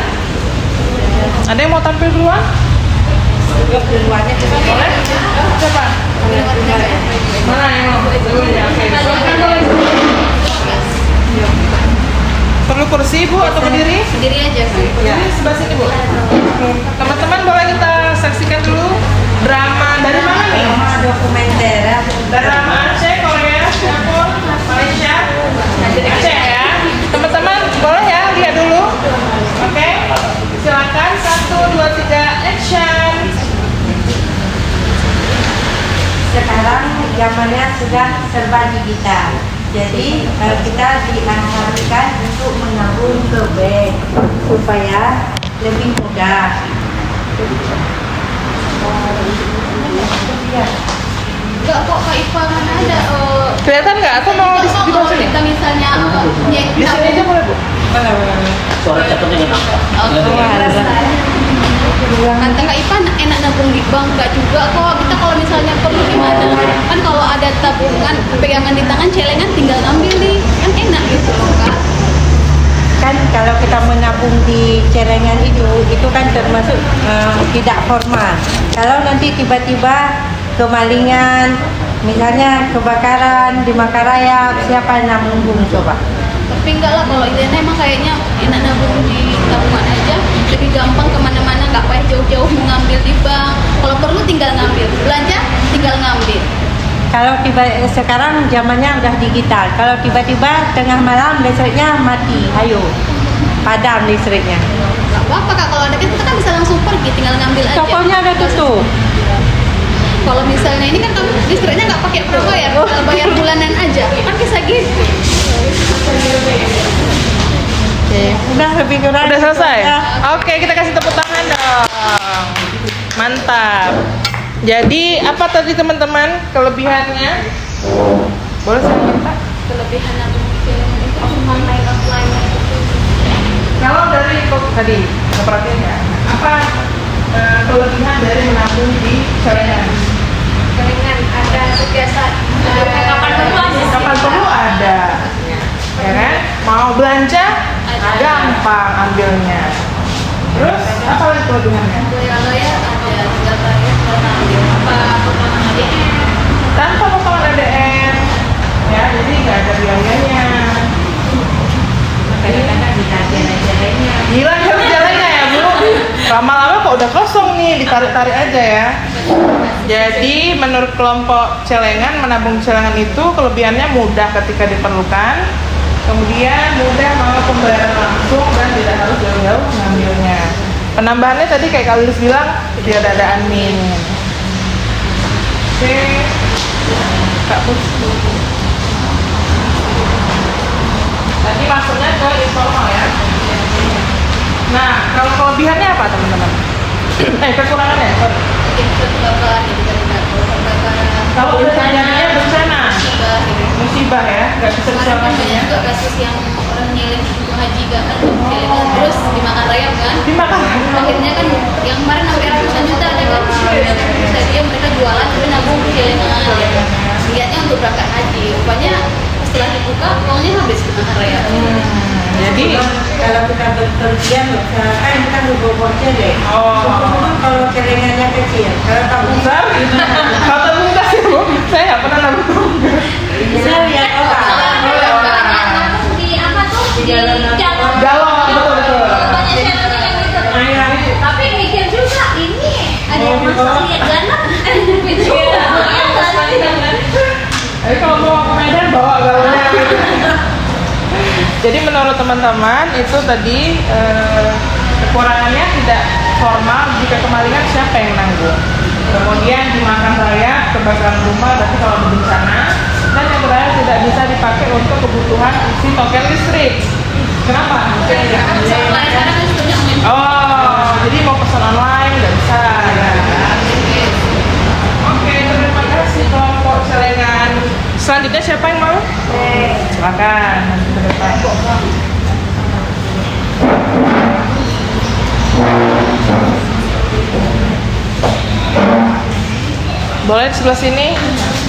Ada yang mau tampil duluan? Keluarnya kita Boleh? Siapa? Mana yang mau? Dulunya, oke. Silakan boleh. Perlu kursi Bu atau berdiri? Sendiri aja sih. Berdiri sebelah sini Bu. Teman-teman boleh kita saksikan dulu drama dari mana nih? dokumenter ya. Drama Aceh, Korea, Singapura, Malaysia, Aceh ya. Teman-teman boleh ya lihat dulu. Oke. Silakan 1, 2, 3 action. Sekarang zamannya sudah serba digital. Jadi kita diharuskan untuk menabung ke bank supaya lebih mudah. Enggak kok Kak Iva kan ada Kelihatan nggak atau mau di kalau bawah sini? kita misalnya Di sini aja boleh Bu. Suara catnya dengan apa? kata Kak Iva enak nabung di bank enggak juga kok. Kita kalau misalnya perlu gimana? Kan kalau ada tabungan pegangan di tangan celengan tinggal ambil nih. Kan enak gitu Kak. Kan kalau kita menabung di celengan itu kan termasuk tidak formal. Kalau nanti tiba-tiba kemalingan, misalnya kebakaran di Makaraya, siapa yang nabung coba? Tapi enggak lah kalau idealnya emang kayaknya enak nabung di tabungan aja. Lebih gampang kemana-mana nggak payah jauh-jauh mengambil di bank. Kalau perlu tinggal ngambil. Belanja tinggal ngambil. Kalau sekarang zamannya udah digital. Kalau tiba-tiba tengah malam listriknya mati, ayo padam listriknya. Nggak apa-apa Kak, kalau ada kan kita kan bisa langsung pergi tinggal ngambil aja. Tokonya udah tutup. Kalau misalnya ini kan kamu listriknya nggak pakai prabayar, tinggal bayar bulanan aja. Kan bisa gitu. Oke, udah lebih kurang. Udah selesai? Ya. Oke, kita kasih tepuk tangan dong. Mantap. Jadi apa tadi teman-teman kelebihannya? Boleh saya minta? Kelebihan nabung itu online offline itu. Kalau dari kok tadi perhatian ya, apa kelebihan dari menabung di celengan? Dengan ada kebiasaan Kapan perlu aja. Kapan perlu ada, ya kan? Mau belanja gampang ambilnya. Terus apa lagi kelebihannya? Kalau ya ada tinggal bayar tinggal ngambil apa potongan ADN. Tanpa potongan ADN, ya jadi nggak ada biayanya. Kadang-kadang ditagihan aja lainnya. Gila jalannya ya Bu. Lama-lama kok udah kosong nih, ditarik-tarik aja ya. Jadi menurut kelompok celengan, menabung celengan itu kelebihannya mudah ketika diperlukan, kemudian mudah mau pembayaran langsung dan tidak harus jauh-jauh mengambilnya. Penambahannya tadi kayak Kak Lilis bilang, tidak ada admin. Oke, Kak Putu. Tadi masuknya ke informal ya. Nah, kalau kelebihannya apa teman-teman? Kekurangannya, sorry. Mungkin bisa kebakaran jadi kan nggak kebakaran. Kalau terjadinya bencana, Musibah gitu. musibah ya, nggak bisa Kemarin kan diselamatkan banyak ya. juga kasus yang orang nyeleng untuk haji kan celengan terus dimakan rayap kan. Dimakan. Akhirnya kan yang kemarin sampai ratusan juta ada kan. Bisa dia mereka jualan tapi nabung celengan gitu. Niatnya untuk berangkat haji. Rupanya setelah dibuka uangnya habis dimakan rayap. Jadi, Kalau kita berpergian, kan kita berbobotnya deh. oh, Kalau celengannya kecil, kalau tabung besar. Kalau tabung gas ya Bu, saya nggak pernah nabung. bisa lihat orang. Nabung di apa tuh? Di jalan. Galon, betul. Banyak celengan yang gitu. Tapi mikir juga ini ada yang masak lihat ganas. Jadi kalau mau ke Medan bawa galonnya gitu. Jadi menurut teman-teman itu tadi kekurangannya tidak formal, jika kemalingan siapa yang nanggung. Kemudian dimakan raya, kebakaran rumah berarti kalau bencana, dan yang terakhir tidak bisa dipakai untuk kebutuhan isi token listrik. Kenapa? Oh, jadi mau pesan online nggak bisa ya. Oke, terima kasih kelompok celengan. Selanjutnya siapa yang mau? Silakan nanti ke depan. Boleh di sebelah sini.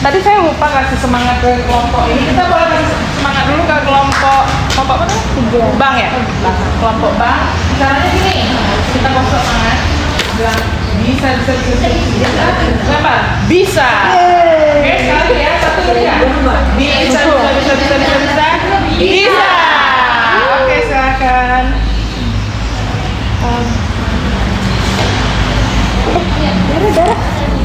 Tadi saya lupa kasih semangat ke kelompok ini. Kita boleh kasih semangat dulu ke kelompok apa namanya? Bank ya? Kelompok bank. caranya gini, kita gosok tangan, bilang bisa. Apa? Bisa. Oke, sekali ya, satu lagi ya. Bisa. Bisa. Oke, silakan. Dara,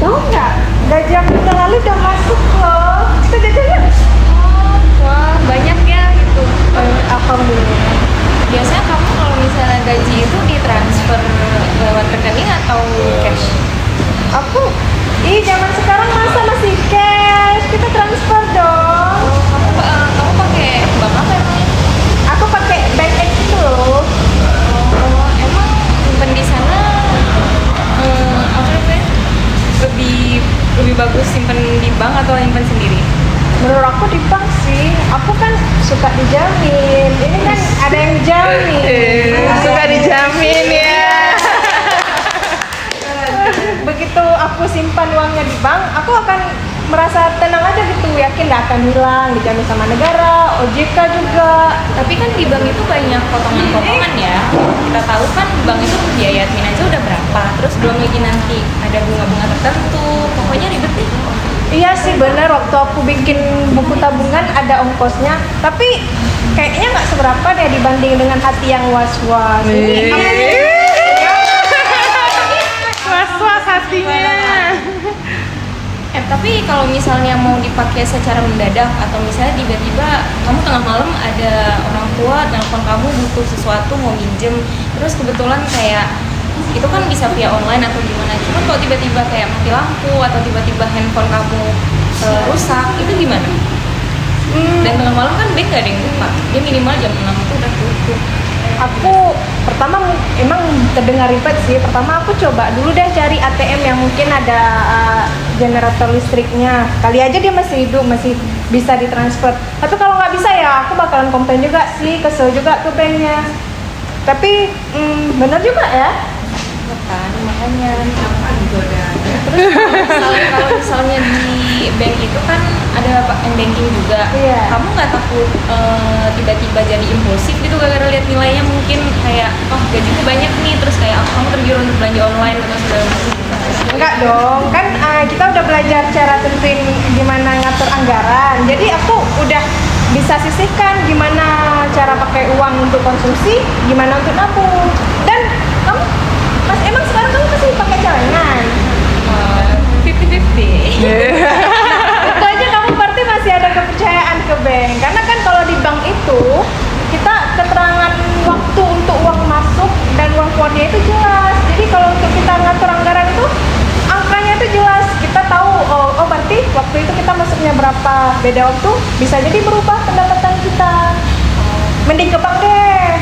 tahu nggak? Gaji yang minggu lalu udah masuk loh. Kita jajan yuk. Wah, banyak ya gitu. Alhamdulillah. Biasanya kamu kalau misalnya gaji itu ditransfer lewat rekening atau cash? Aku, zaman sekarang masa masih cash? Kita transfer dong. Kamu pakai bank apa emang? Aku pakai bank X itu loh. Oh, emang simpen di sana apa namanya? Lebih bagus simpen di bank atau simpen sendiri? Menurut aku di bank sih. Aku kan suka dijamin. Ini kan ada yang jamin. Suka dijamin ya. Begitu aku simpan uangnya di bank, aku akan merasa tenang aja gitu, yakin gak akan hilang, dijamin sama negara, OJK juga. Tapi kan di bank itu banyak potongan-potongan ya. Kita tahu kan bank itu biaya admin aja udah berapa. Terus belum lagi nanti ada bunga-bunga tertentu. Pokoknya ribet deh. Iya sih bener, waktu aku bikin buku tabungan ada ongkosnya, tapi kayaknya nggak seberapa deh dibanding dengan hati yang was-was. Ini Was-was hatinya. Tapi kalau misalnya mau dipakai secara mendadak atau misalnya tiba-tiba kamu tengah malam ada orang tua telepon kamu butuh sesuatu mau minjem, terus kebetulan kayak itu kan bisa via online atau gimana. Cuma kalau tiba-tiba kayak mati lampu atau tiba-tiba handphone kamu rusak, itu gimana? Dan tengah malam kan bank gak ada yang buka, dia minimal jam 6 itu udah tutup. aku pertama emang terdengar ribet sih. Pertama aku coba dulu deh cari ATM yang mungkin ada generator listriknya. Kali aja dia masih hidup, masih bisa ditransfer. Tapi kalau nggak bisa ya aku bakalan komplain juga sih, kesel juga ke banknya. Tapi bener juga ya. Kan makanya terus kalau misalnya di bank itu kan ada banking juga. Iya. Kamu nggak takut tiba-tiba jadi impulsif gitu gara-gara lihat nilainya mungkin kayak oh gajiku banyak nih terus kayak kamu tergiur untuk belanja online atau segala macam? Enggak dong, kan kita udah belajar cara tentuin gimana ngatur anggaran. Jadi aku udah bisa sisihkan gimana cara pakai uang untuk konsumsi, gimana untuk nabung. Dan kamu, Mas, emang sekarang kamu masih pakai celengan? 50-50. Itu aja kamu berarti masih ada kepercayaan ke bank. Karena kan kalau di bank itu kita keterangan waktu untuk uang masuk dan uang keluarnya itu jelas. Jadi kalau untuk kita ngatur anggaran itu angkanya itu jelas. Kita tahu oh berarti waktu itu kita masuknya berapa. Beda waktu bisa jadi berubah pendapatan kita. Mending ke bank deh.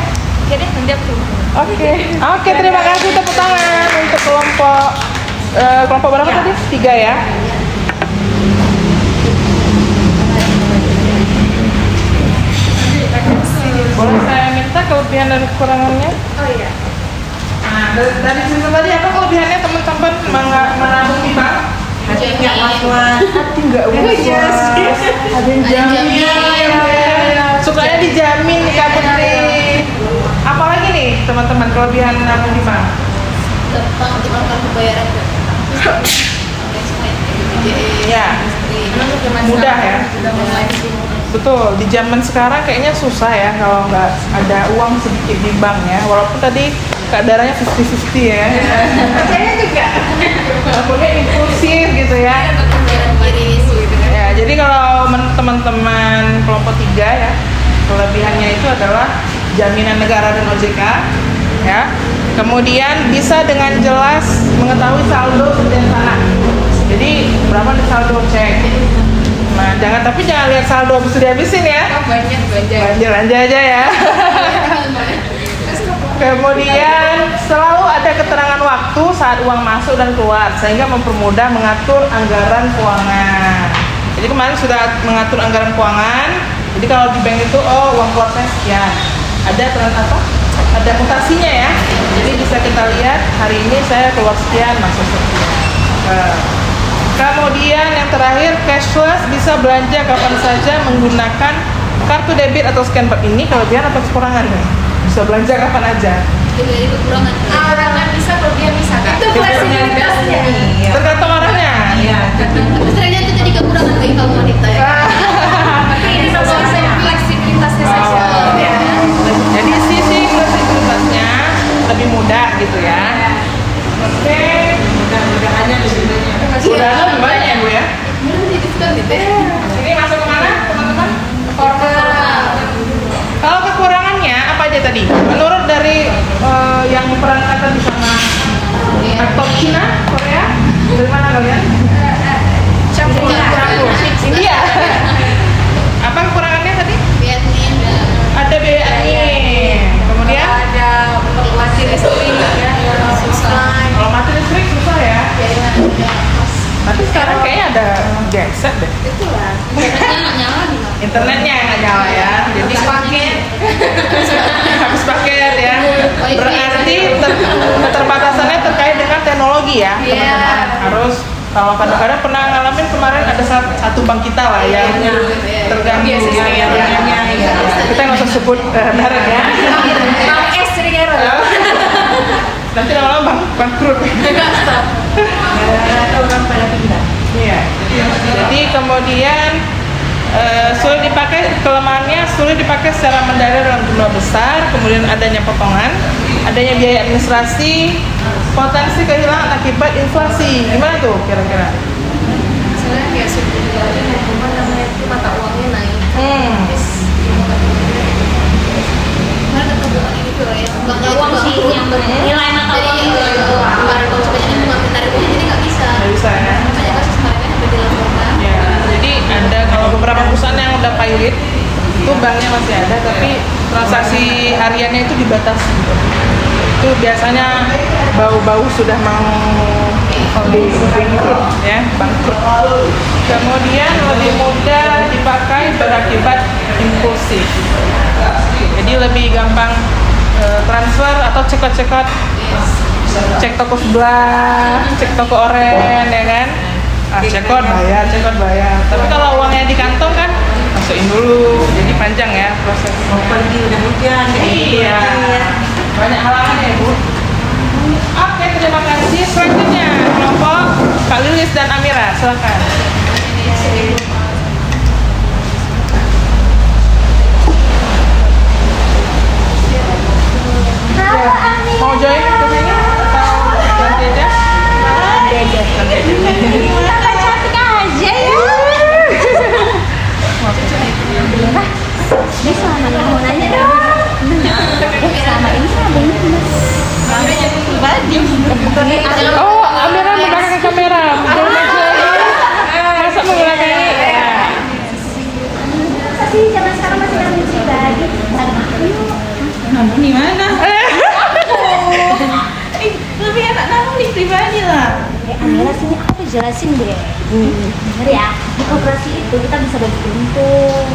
Oke deh, nanti aku Oke, terima kasih tepuk tangan untuk kelompok berapa tadi? 3 ya. Boleh saya minta kelebihan dan kekurangannya? Oh iya. Nah, dari sini tadi apa kelebihannya teman-teman menabung di bank? Hati nggak was-was. Hati nggak was-was. Ada yang jamin. Sukanya dijamin nih Kak Putri. Apalagi nih teman-teman kelebihan menabung di bank? Gampang dimakan pembayaran juga. Ya, mudah ya. Betul, di zaman sekarang kayaknya susah ya kalau nggak ada uang sedikit di bank ya. Walaupun tadi keadaannya 50-50 ya. Saya juga. Walaupun impulsif gitu ya. Ya, jadi kalau teman-teman kelompok 3 ya, kelebihannya itu adalah jaminan negara dan OJK ya. Kemudian bisa dengan jelas mengetahui saldo setiap sana. Jadi berapa nih saldo cek. Nah, jangan lihat saldo habis dihabisin ya. banyak Belanja aja ya. Kemudian selalu ada keterangan waktu saat uang masuk dan keluar sehingga mempermudah mengatur anggaran keuangan. Jadi kemarin sudah mengatur anggaran keuangan. Jadi kalau di bank itu uang keluar saya sekian. Ada ada mutasinya ya. Jadi bisa kita lihat hari ini saya keluar sekian masuk sekian. Kemudian yang terakhir cashless, bisa belanja kapan saja menggunakan kartu debit atau scan. Ini kelebihan atau kekurangan nih? Bisa belanja kapan aja. Jadi kekurangan. Orang yang bisa, kelebihan bisa. Itu fleksibilitasnya. Tergantung orangnya. Iya. Tapi seringnya itu jadi kekurangan bagi kaum wanita ya. Tapi ini maksudnya fleksibilitasnya saja. Oh. Jadi sisi fleksibilitasnya lebih mudah gitu ya. Oke. Mudah-mudahannya lebih banyak. Mudahan lebih banyak ya Bu ya. Mulai jadi diskon gitu ya. Ini masuk kemana teman-teman? Formal. Kalau kekurangannya apa aja tadi? Menurut dari yang memperangkatkan di sana, atau Cina, Korea, dari mana kalian? Campur. India. Apa kekurangannya tadi? Vietnam. Ada biaya angin. Kemudian Ada mati listrik ya. Susah. kalau mati listrik susah ya. Tapi sekarang kayaknya ada genset deh. Itulah. Internetnya nggak nyala nih Mak. Internetnya yang nggak nyala ya. Jadi Paket. habis paket ya. Berarti keterbatasannya terkait dengan teknologi ya. Iya. Teman-teman. Harus kalau kadang-kadang pernah ngalamin kemarin ada satu bank kita lah yang terganggu. Biasa sih Ya. ya. Kita nggak usah sebut merek ya. Bang S Rigero. Nanti lama-lama bangkrut. Orang pada pindah. Iya. Jadi kemudian sulit dipakai, kelemahannya sulit dipakai secara mendadak dalam jumlah besar, kemudian adanya potongan, adanya biaya administrasi, potensi kehilangan akibat inflasi. Gimana tuh kira-kira? Misalnya kayak suku bunga apa namanya itu mata uangnya naik. Mana kebutuhan ini tuh ya? Mata uang sih yang bernilai mata uang itu. Kemarin konsumennya itu nggak menarik uang jadi nggak bisa. Nggak bisa ya? Makanya kasus kemarin kan sampai dilaporkan. Ya, jadi ada kalau beberapa perusahaan yang udah pilot itu banknya masih ada, tapi transaksi hariannya itu dibatasi. Itu biasanya bau-bau sudah mau bangkrut ya, bangkrut. Kemudian lebih mudah dipakai berakibat impulsif. Jadi lebih gampang transfer atau cekot-cekot, cek toko sebelah, cek toko oren ya kan. Cekot bayar. Tapi kalau uangnya di kantong kan masukin dulu, jadi panjang ya proses. Mau pergi udah hujan. Iya. Banyak halangan ya Bu. Oke, terima kasih. Selanjutnya kelompok Kak Lilis dan Amira, silakan. Halo Ami. Mau join ke sini atau ganti aja? Tambah cantik aja ya. Ini selama kamu nanya dong. Selama ini Oh, Amira menggunakan kamera. Jangan aja. Masa menggunakan ini? sih zaman sekarang masih nabung pribadi. Nabung di mana? Lebih enak nabung di pribadi lah. Amira sini aku jelasin deh. Bener ya, di koperasi itu kita bisa bagi untung.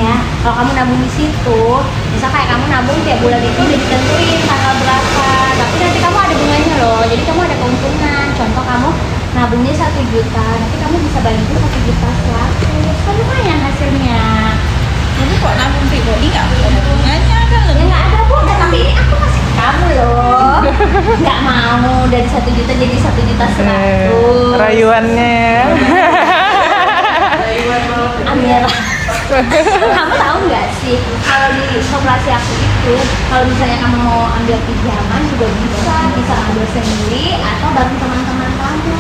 Ya, kalau kamu nabung di situ, misal kayak kamu nabung tiap bulan itu udah ditentuin tanggal berapa. Tapi nanti kamu ada bunganya loh, jadi kamu ada keuntungan. Contoh kamu nabungnya 1 juta, nanti kamu bisa bagi 1 juta 100. Kan lumayan hasilnya. Tapi kok nabung pribadi nggak ada bunganya kan? Ya nggak ada bu, tapi ini aku kasih ke kamu loh. Nggak mau dari 1 juta jadi 1 juta 100. Rayuannya. Amira, kamu tahu nggak sih kalau di koperasi aku itu, kalau misalnya kamu mau ambil pinjaman juga bisa ambil sendiri atau bareng teman-teman kamu.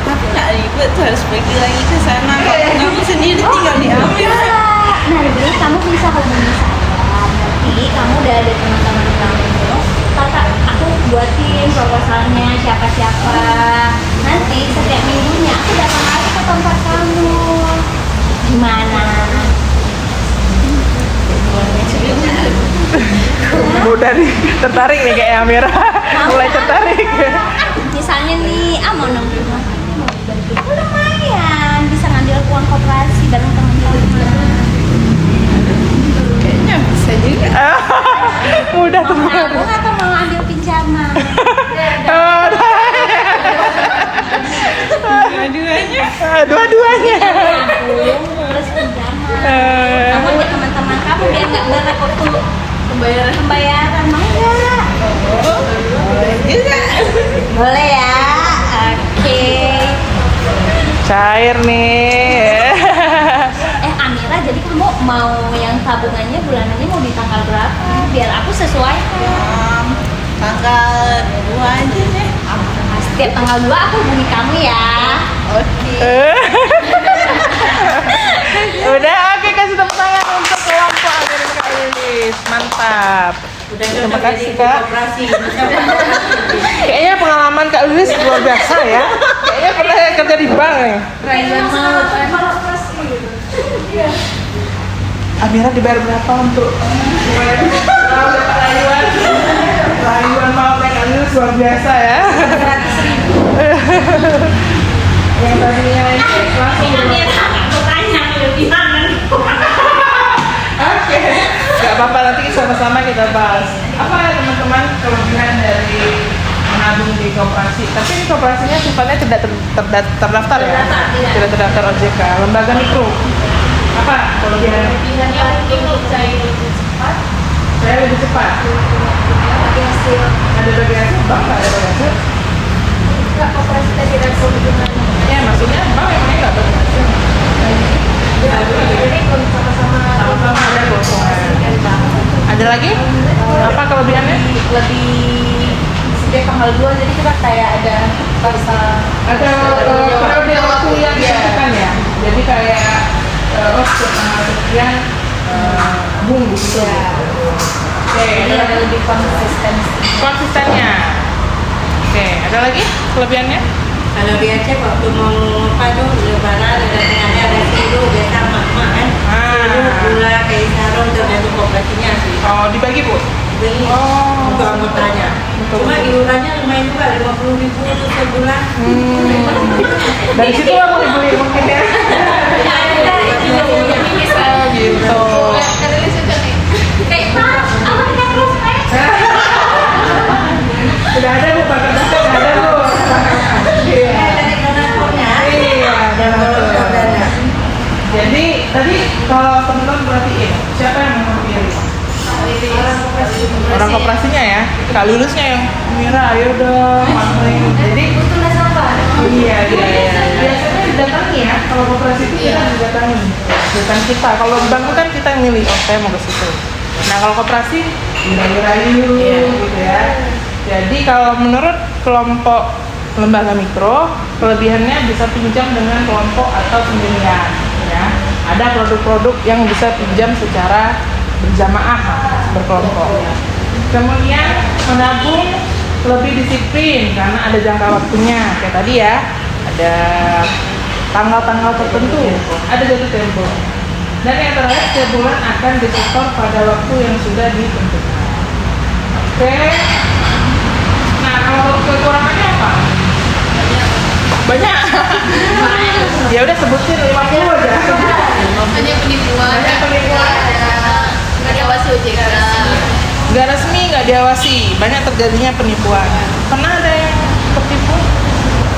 Tapi nggak ribet tuh harus pergi lagi ke sana. Kalau kamu sendiri tinggal diambil. Nah, jadi kamu bisa hubungi saya. Nanti kamu udah ada teman-teman kamu. Kata aku buatin proposalnya siapa-siapa. Nanti setiap minggunya aku datang lagi ke tempat kamu. Gimana? Udah nih, tertarik nih kayak Amira. Mulai tertarik. Misalnya nih, mau nongkrong rumah kamu mau dibantu. Oh, lumayan, bisa ngambil uang koperasi bareng teman-teman. Kayaknya bisa juga. Mudah tuh. Mau nabung atau mau ambil pinjaman? Dua-duanya. Dua-duanya. Nabung terus pinjaman. Kamu buat teman-teman kamu biar nggak repot tuh pembayaran mau nggak? terakhir nih. Amira, jadi kamu mau yang tabungannya bulanannya mau di tanggal berapa? Biar aku sesuaikan. Tanggal 2 aja deh. Setiap tanggal 2 aku hubungi kamu ya. Udah, oke, kasih tepuk tangan untuk kelompok Amira Kak Lilis. Mantap. Udah Terima cocok kasih, jadi Kak. koperasi. Kayaknya pengalaman Kak Lilis luar biasa ya. Kayaknya pernah kerja di bank ya. Raihan mau kan? Amira dibayar berapa untuk rayuan mau Kak Lilis luar biasa ya. 100.000. Yang tadinya ini langsung Aku tanya kelebihan. Oke, nggak apa-apa, nanti sama-sama kita bahas. Apa ya teman-teman kelebihan dari menabung di koperasi? Tapi ini koperasinya sifatnya tidak terdaftar ya? Tidak terdaftar OJK. Lembaga mikro. Apa kelebihannya? Kelebihannya untuk cair lebih cepat. Saya lebih cepat. Bagi hasil. Ada bagi hasil, bank nggak ada bagi hasil? Enggak, koperasi tidak keuntungan. Ya, maksudnya bank memangnya nggak bagi hasil. Jadi kalau sama-sama Sama-sama ada keuntungan. Ada lagi? Apa kelebihannya? Lebih sejak tanggal 2 jadi kita kayak ada rasa Ada periode waktu yang ditentukan ya. Jadi kayak sekian bung gitu. Oke, jadi ada lebih konsistensi. konsistennya. Oke, ada lagi kelebihannya? Kalau di Aceh waktu mau apa tuh lebaran ada tengahnya ada siru biasa mak-mak kan. Siru gula kayak sarung tergantung koperasinya sih. Oh, dibagi Bu? Beli Oh. untuk anggotanya. Cuma iurannya lumayan juga 50.000 untuk sebulan. Dari situ lah mau dibeli mungkin ya. Oh, gitu. Sudah ada Bu, bakat-bakat ada Bu. Iya. Dari donaturnya. Iya, Donatur dana. Jadi tadi kalau teman-teman perhatiin siapa yang memilih? Orang koperasinya ya, Kak Lulusnya yang Mira, ayo dong, main. Jadi butuh nasabah. iya. Biasanya didatangi ya, kalau koperasi itu kita didatangi, bukan kita. Kalau bank itu kan kita yang milih, oh saya mau ke situ. Nah kalau koperasi, dirayu-rayu gitu ya. Jadi kalau menurut kelompok lembaga mikro, kelebihannya bisa pinjam dengan kelompok atau sendirian. Ya, ada produk-produk yang bisa pinjam secara berjamaah, berkelompok. Kemudian menabung lebih disiplin karena ada jangka waktunya. Kayak tadi ya, ada tanggal-tanggal tertentu, ada jatuh tempo. Dan yang terakhir, setiap bulan akan disetor pada waktu yang sudah ditentukan. Oke. Nah, kalau kekurangannya apa? Banyak. Ya udah sebutin 50 aja. Banyak penipuan. Banyak penipuan. Nggak diawasi OJK. Nggak resmi, nggak diawasi, banyak terjadinya penipuan. Pernah ada yang tertipu?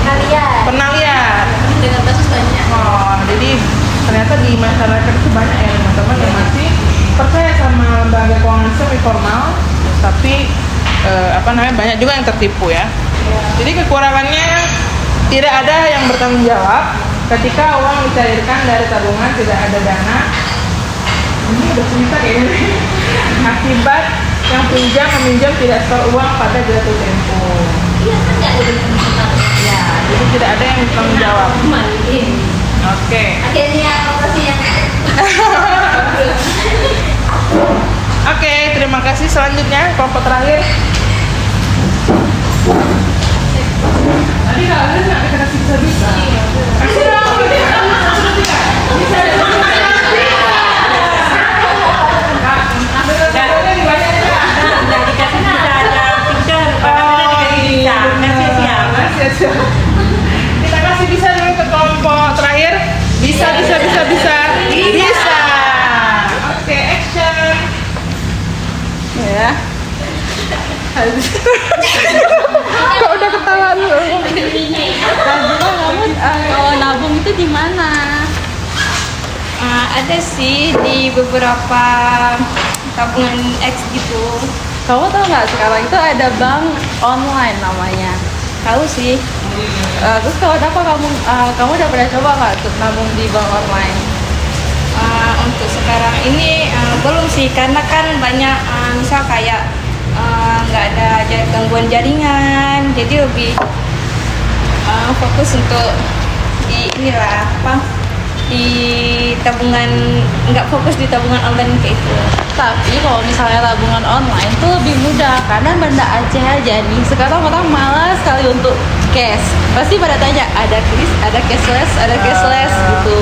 Kalian. Pernah lihat? Dengan kasus banyak. Oh, jadi ternyata di masyarakat itu banyak ya teman-teman yang masih percaya sama lembaga keuangan semi formal, tapi banyak juga yang tertipu ya. Jadi kekurangannya tidak ada yang bertanggung jawab ketika uang dicairkan dari tabungan, tidak ada dana. Ini udah cerita kayaknya. Akibat yang pinjam meminjam tidak setor uang pada jatuh tempo. Iya kan nggak ada benar. Ya, jadi tidak ada yang bertanggung jawab. Matiin. Oke. Akhirnya operasi yang Oke, terima kasih. Selanjutnya kelompok terakhir. Tadi kalau ada nggak kita kasih bisa. Kasih dong. Bisa. Ambil di banyak ya. Nggak dikasih bisa ada picture, padahal dikasih bisa. Kasih siapa? Kita kasih bisa dulu ke kelompok terakhir. Bisa. Oke, action. Ya. Kok udah ketawa dulu? Oh, nabung itu di mana? Ada sih di beberapa tabungan X gitu. Kamu tahu nggak sekarang itu ada bank online namanya. Tahu sih. Terus kalau apa kamu udah pernah coba nggak untuk nabung di bank online? Untuk sekarang ini belum sih, karena kan banyak misal kayak nggak ada gangguan jaringan, jadi lebih fokus untuk di inilah di tabungan, nggak fokus di tabungan online kayak itu. Tapi kalau misalnya tabungan online tuh lebih mudah karena benda Aceh aja nih. Sekarang orang malas sekali untuk cash. Pasti pada tanya ada kris, ada cashless gitu.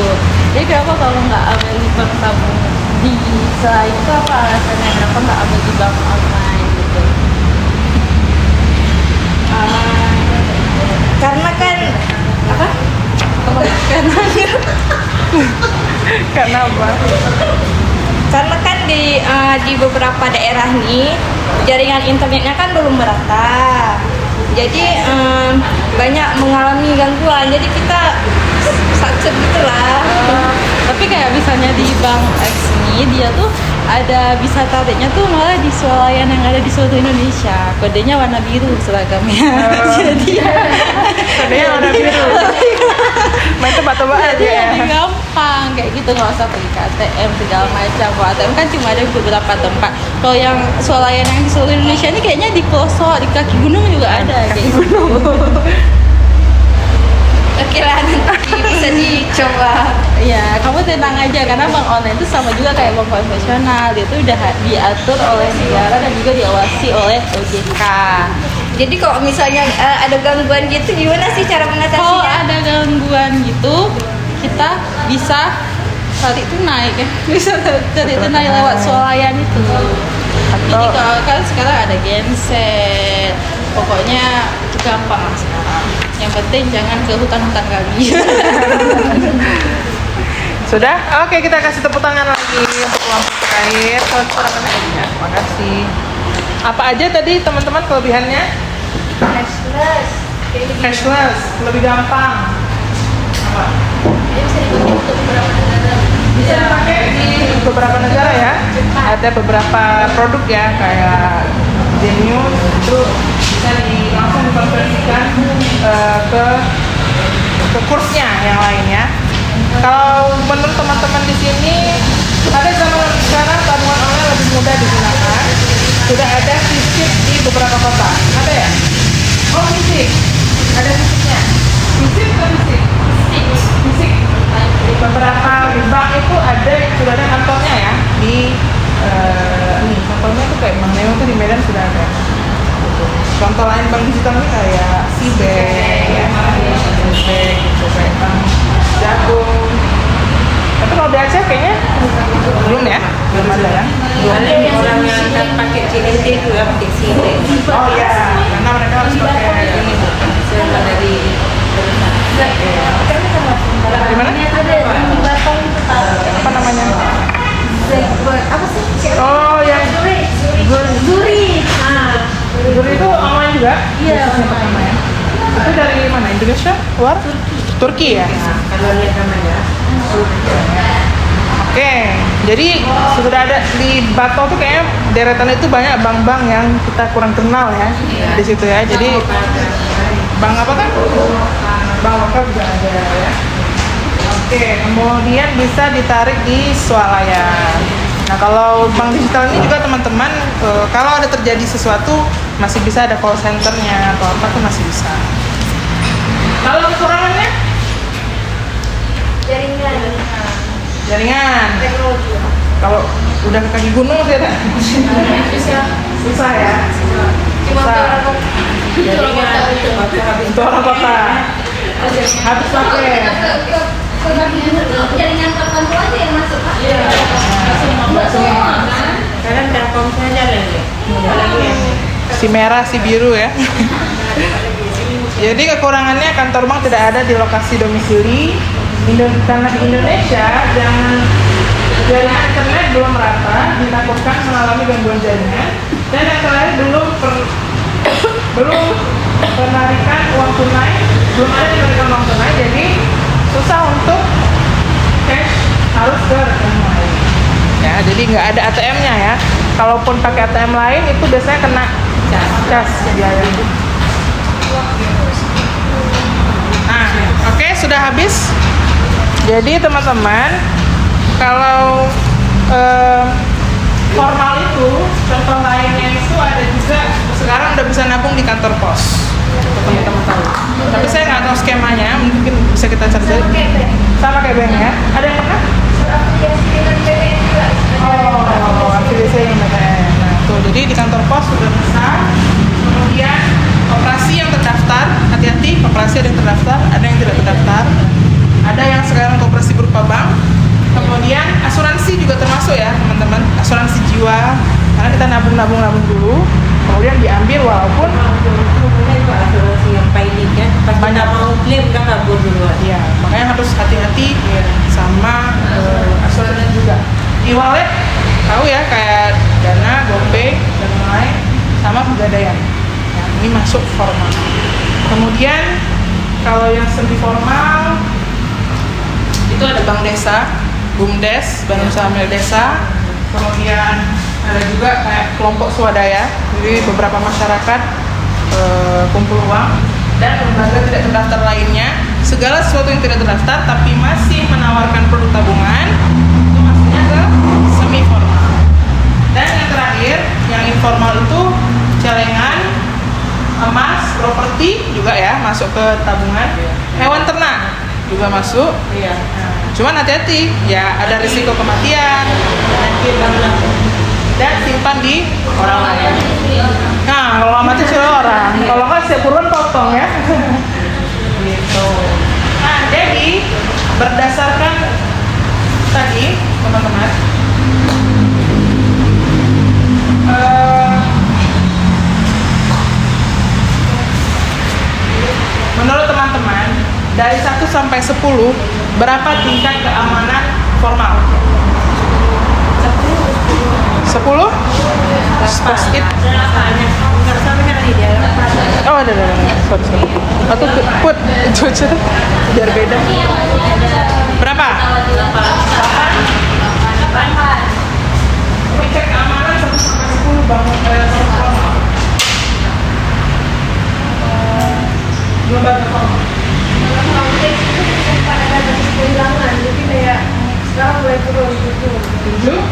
Jadi kenapa kalau nggak ambil di bank tabung di selain itu apa alasannya kenapa nggak ambil di bank online gitu? Karena kan apa? Karena apa? Karena kan di beberapa daerah nih jaringan internetnya kan belum merata. Jadi banyak mengalami gangguan. Jadi kita sakit gitulah. Tapi kayak misalnya di Bank X ini dia tuh ada bisa tariknya tuh malah di swalayan yang ada di seluruh Indonesia. Kodenya warna biru seragamnya. Jadi Kodenya warna biru. Main tebak-tebakan aja jadi ya. lebih gampang kayak gitu, nggak usah pergi ke ATM segala macam. Kalau ATM kan cuma ada beberapa tempat. Kalau yang swalayan yang di seluruh Indonesia ini kayaknya di pelosok, di kaki gunung juga ada kayak gitu. Oke lah, nanti bisa dicoba. Ya, kamu tenang aja karena bank online itu sama juga kayak bank konvensional. Dia tuh udah diatur oleh negara dan juga diawasi oleh OJK. Jadi kalau misalnya ada gangguan gitu, gimana sih cara Kalau mengatasinya? ada gangguan gitu, kita bisa tarik tunai kan? Bisa tarik tunai lewat swalayan itu. Jadi kalau kan sekarang ada genset, pokoknya gampang lah sekarang. Yang penting jangan ke hutan-hutan kami. Sudah? Oke, kita kasih tepuk tangan lagi untuk lampu terakhir. Kalau kekurangannya, ya, terima kasih. Apa aja tadi teman-teman kelebihannya? Cashless. Cashless, lebih gampang. Apa? Bisa dipakai di beberapa negara ya. Ada beberapa produk ya kayak Genius itu bisa langsung dikonversikan ke kursnya yang lainnya. Kalau menurut teman-teman di sini, pada zaman sekarang tabungan online lebih mudah digunakan. Sudah ada fisik di beberapa kota. Ada ya? Oh, fisik. Ada fisiknya. Fisik atau fisik? Fisik. Di beberapa bank itu ada sudah ada kantornya ya. Di ini kantornya tuh kayak Bank Neo tuh di Medan sudah ada. Contoh lain bank digital ini kayak Cbank, ya, Cbank gitu kayak Bank Jagung. Tapi kalau di Aceh kayaknya belum ya, belum ada ya. Ada yang orang yang angkat pakai CNT itu ya, pakai sini. Oh iya, karena mereka harus pakai ini. Saya dari Gimana? Ada di Batam itu tahu. Apa namanya? Apa sih? Oh yang Zuri. Guru itu online juga? Iya, Pertama ya. Itu dari mana? Indonesia? Luar? Turki ya? kalau lihat namanya. Oke, jadi sudah ada di Bato tuh kayaknya deretan itu banyak bank-bank yang kita kurang kenal ya di situ ya. Jadi bank apa kan? Bank lokal juga ada ya. Oke, kemudian bisa ditarik di swalayan. Nah kalau bank digital ini juga teman-teman, kalau ada terjadi sesuatu masih bisa ada call centernya atau apa tuh masih bisa. Kalau kekurangannya? Jaringan. Teknologi. Kalau udah ke kaki gunung sih ada. Susah ya. Cuma Susah. jaringan. Itu orang kota. Habis pakai. Jaringan tertentu aja yang masuk, Pak. Sekarang Telkomsel jalan ya. Apalagi yang Si merah, si biru ya. Jadi kekurangannya kantor bank tidak ada di lokasi domisili. Karena di Indonesia jaringan internet belum merata, ditakutkan mengalami gangguan jaringan. Dan yang terakhir belum penarikan uang tunai, belum ada penarikan uang tunai, jadi susah untuk cash, harus ke rekening lain. Ya, jadi nggak ada ATM-nya ya. Kalaupun pakai ATM lain itu biasanya kena cas biaya. sudah habis. Jadi teman-teman, kalau formal itu, contoh lainnya itu ada juga sekarang udah bisa nabung di kantor pos. Teman-teman tahu. Tapi saya nggak tahu skemanya, mungkin bisa kita cari. Sama kayak bank ya. Ada yang pernah? Afiliasi dengan BBM juga. Oh, afiliasi dengan BBM. Nah, tuh jadi di kantor pos sudah bisa. Kemudian koperasi yang terdaftar, hati-hati, koperasi ada yang terdaftar, ada yang tidak terdaftar. Ada yang sekarang koperasi berupa bank. Kemudian asuransi juga termasuk ya teman-teman, asuransi jiwa, karena kita nabung dulu, kemudian diambil walaupun asuransi yang pilot kan, pas kita mau klaim kan kabur duluan. ya, makanya harus hati-hati sama asuransi juga. E-wallet tahu ya, kayak Dana, GoPay dan lain, sama Pegadaian. Nah, ini masuk formal. Kemudian kalau yang semi formal itu ada Bank Desa, BUMDes, Badan Usaha Milik Desa. Kemudian ada juga kayak kelompok swadaya, jadi beberapa masyarakat kumpul uang, dan lembaga tidak terdaftar lainnya. Segala sesuatu yang tidak terdaftar tapi masih menawarkan produk tabungan itu masuknya ke semi formal. Dan yang terakhir, yang informal itu celengan, emas, properti juga ya masuk ke tabungan. Hewan ternak juga masuk. Cuman hati-hati, ya ada risiko kematian, dan simpan di orang lain. Nah, kalau mati sudah orang, kalau nggak saya buruan potong ya. Gitu. Nah, jadi berdasarkan tadi teman-teman, menurut teman-teman dari 1 sampai 10 berapa tingkat keamanan formal? 10? Post-it. Oh, ada. Sorry. Atau put itu aja biar beda. Berapa? 8. Tingkat keamanan 1 sampai 10 bangun formal. Lembaga formal. Sempat ada kehilangan, jadi kayak sekarang mulai turun gitu. 7,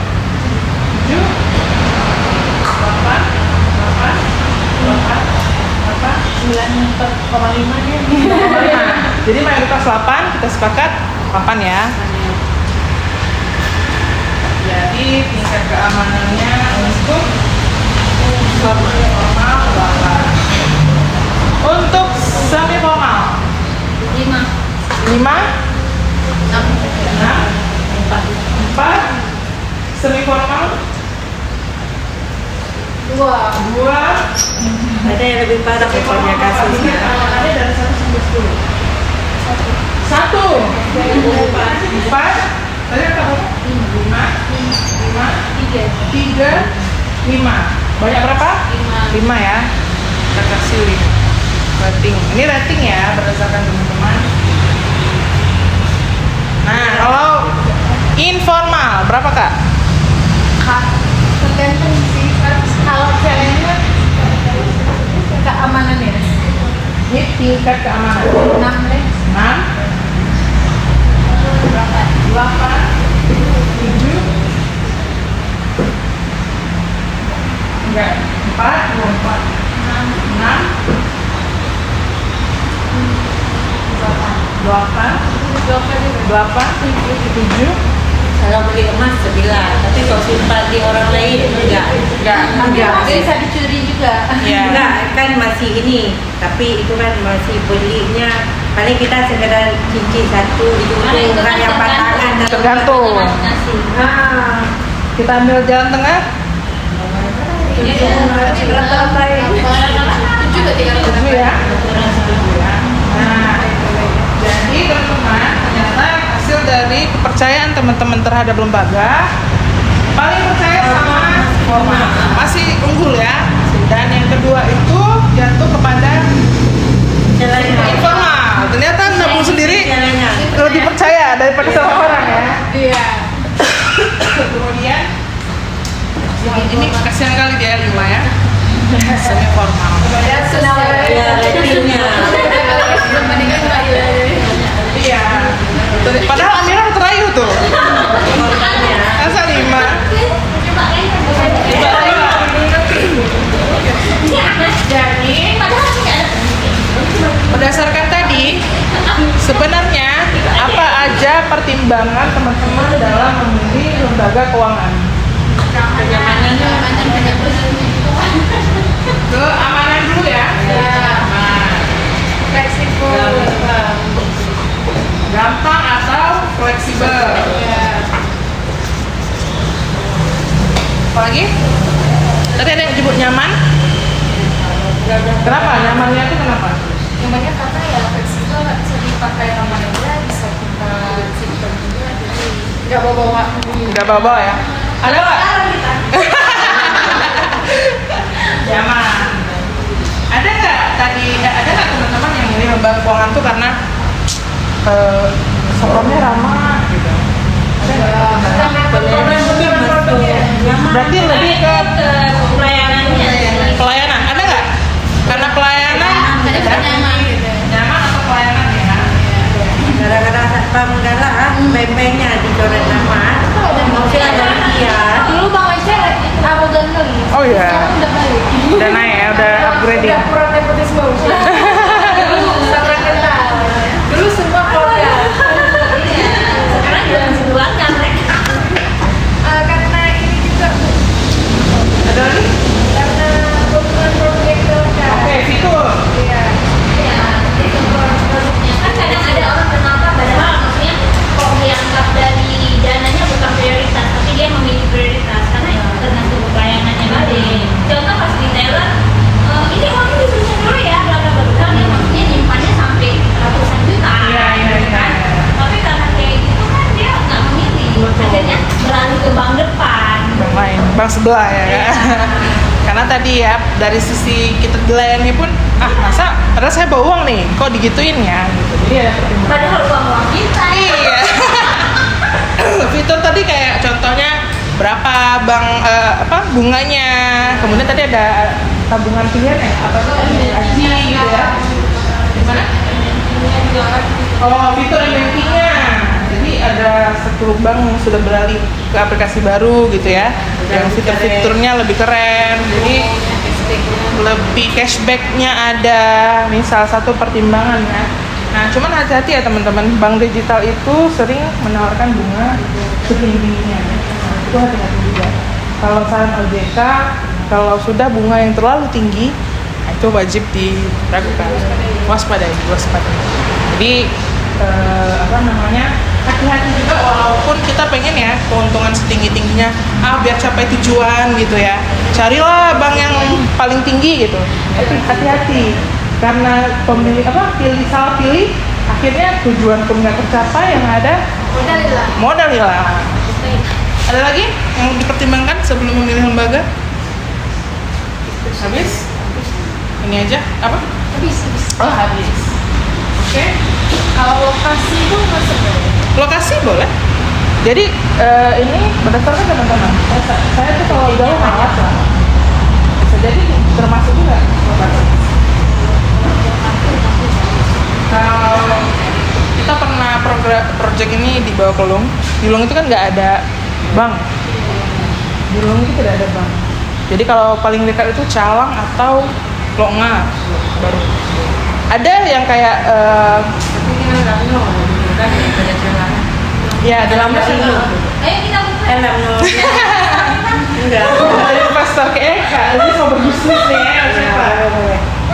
9,5 dia. Jadi mayoritas 8, kita sepakat 8 ya. Jadi tingkat keamanannya untuk formal 8. Untuk semi formal 5, 4, semi formal 2. Ada yang lebih parah pokoknya kasusnya. Keamanannya dari 1 sampai 10. 1, 4, tadi kata berapa? 5, 3, 5. Banyak berapa? 5 ya. Kita kasih 5. Rating. Ini rating ya berdasarkan teman-teman. Nah, kalau informal berapa Kak? Tergantung sih, kalau ceweknya keamanannya Ini tingkat keamanan 6 deh. 6, 8, 7, enggak, 4, 6, 8, 7. Kalau beli emas 9, tapi kalau simpan di orang lain enggak. Bisa dicuri juga. Ya. Enggak, kan masih ini, tapi itu kan masih belinya paling kita sekedar cincin satu itu kan yang batangan Tergantung. Nah, Kita ambil jalan tengah. 7 ya. Nah, jadi teman-teman, ternyata hasil dari kepercayaan teman-teman terhadap lembaga paling percaya sama formal, masih unggul ya. Dan yang kedua itu jatuh kepada informal. Ternyata nabung sendiri lebih percaya daripada sama orang ya. Iya. Kemudian ini kasihan kali dia 5 ya. Semi formal. Ya, senang. ya ratingnya. Jadi Padahal Amira terayu tuh. Masa 5? Coba kan. Jadi berdasarkan tadi, sebenarnya apa aja pertimbangan teman-teman dalam memilih lembaga keuangan? Keamanan dulu ya. Fleksibel. Gampang atau fleksibel. Apalagi? Tadi ada yang disebut nyaman. Kenapa? Nyamannya itu kenapa? Namanya karena ya fleksibel, nggak bisa dipakai kapan aja, bisa kita simpan juga, jadi nggak bawa-bawa. Nggak bawa ya? Ada nggak? Nyaman. Ada nggak tadi? Ada nggak teman-teman yang milih lembaga keuangan tuh karena sebelumnya ramah gitu? Ada nggak? Berarti lebih ke pelayanannya. pelayanan. Ada nggak? Karena pelayanan nyaman atau pelayanan ya? Kadang-kadang satpam galak, bempengnya dicoret nama. Mungkin ada dia. Dulu Bang Aisyah apa ganteng? Oh iya. Sekarang udah balik. Udah naik ya, udah upgrading. Udah kurang nepotisme. Dulu sangat kental. Dulu semua keluarga. Sekarang jualan sebulangan mereka. Karena ini juga Bu, Ada lagi? karena hubungan proyek keluarga. Oke, fitur. Iya. Ya, itu produknya kan kadang ada orang kenapa padahal maksudnya kok dianggap dari dananya bukan prioritas tapi dia memilih prioritas karena tergantung pelayanannya balik. Contoh pas di Thailand, ini uangnya disuruh dulu ya, bla bla bla bla. Dia maksudnya nyimpannya sampai ratusan juta, Iya. kan? Tapi karena kayak gitu kan dia nggak memilih, akhirnya beralih ke bank depan. Yang lain, bank sebelah ya kan? Karena tadi ya, dari sisi kita dilayani pun, masa, padahal saya bawa uang nih, kok digituin ya? Gitu. Jadi ada pertimbangan. Padahal uang kita. Iya. Fitur tadi kayak contohnya berapa bank bunganya, kemudian tadi ada tabungan pilihan ya, apa tuh? Haji gitu ya. Gimana? Oh, fitur bankingnya. Jadi ada 10 bank yang sudah beralih ke aplikasi baru gitu ya, yang fitur-fiturnya lebih keren. Jadi lebih cashbacknya ada, ini salah satu pertimbangan ya. Nah, cuman hati-hati ya teman-teman, bank digital itu sering menawarkan bunga setinggi-tingginya. Itu hati-hati juga. Kalau saran OJK, kalau sudah bunga yang terlalu tinggi, itu wajib diragukan, waspadai. Jadi hati-hati juga, walaupun kita pengen ya keuntungan setinggi-tingginya, biar capai tujuan gitu ya, carilah bank yang paling tinggi gitu. Tapi hati-hati, karena salah pilih, akhirnya tujuan pun nggak tercapai, yang ada modal hilang. Ada lagi yang dipertimbangkan sebelum memilih lembaga? Habis? Ini aja apa? Habis. Oh, habis. Oke. Kalau lokasi itu masuk nggak? Lokasi boleh. Jadi ini berdasarkan teman-teman. Saya tuh kalau jauh malas lah. Bisa jadi termasuk juga lokasi. Kalau kita pernah project ini di bawah Kelung. Di Kelung itu kan nggak ada bank. Di Kelung itu tidak ada bank. Jadi kalau paling dekat itu Calang atau Longa baru. Ada yang kayak ya dalam sini. Ayo kita buka. Enggak. Dari investor ke Eka, ini mau berbisnis nih ya.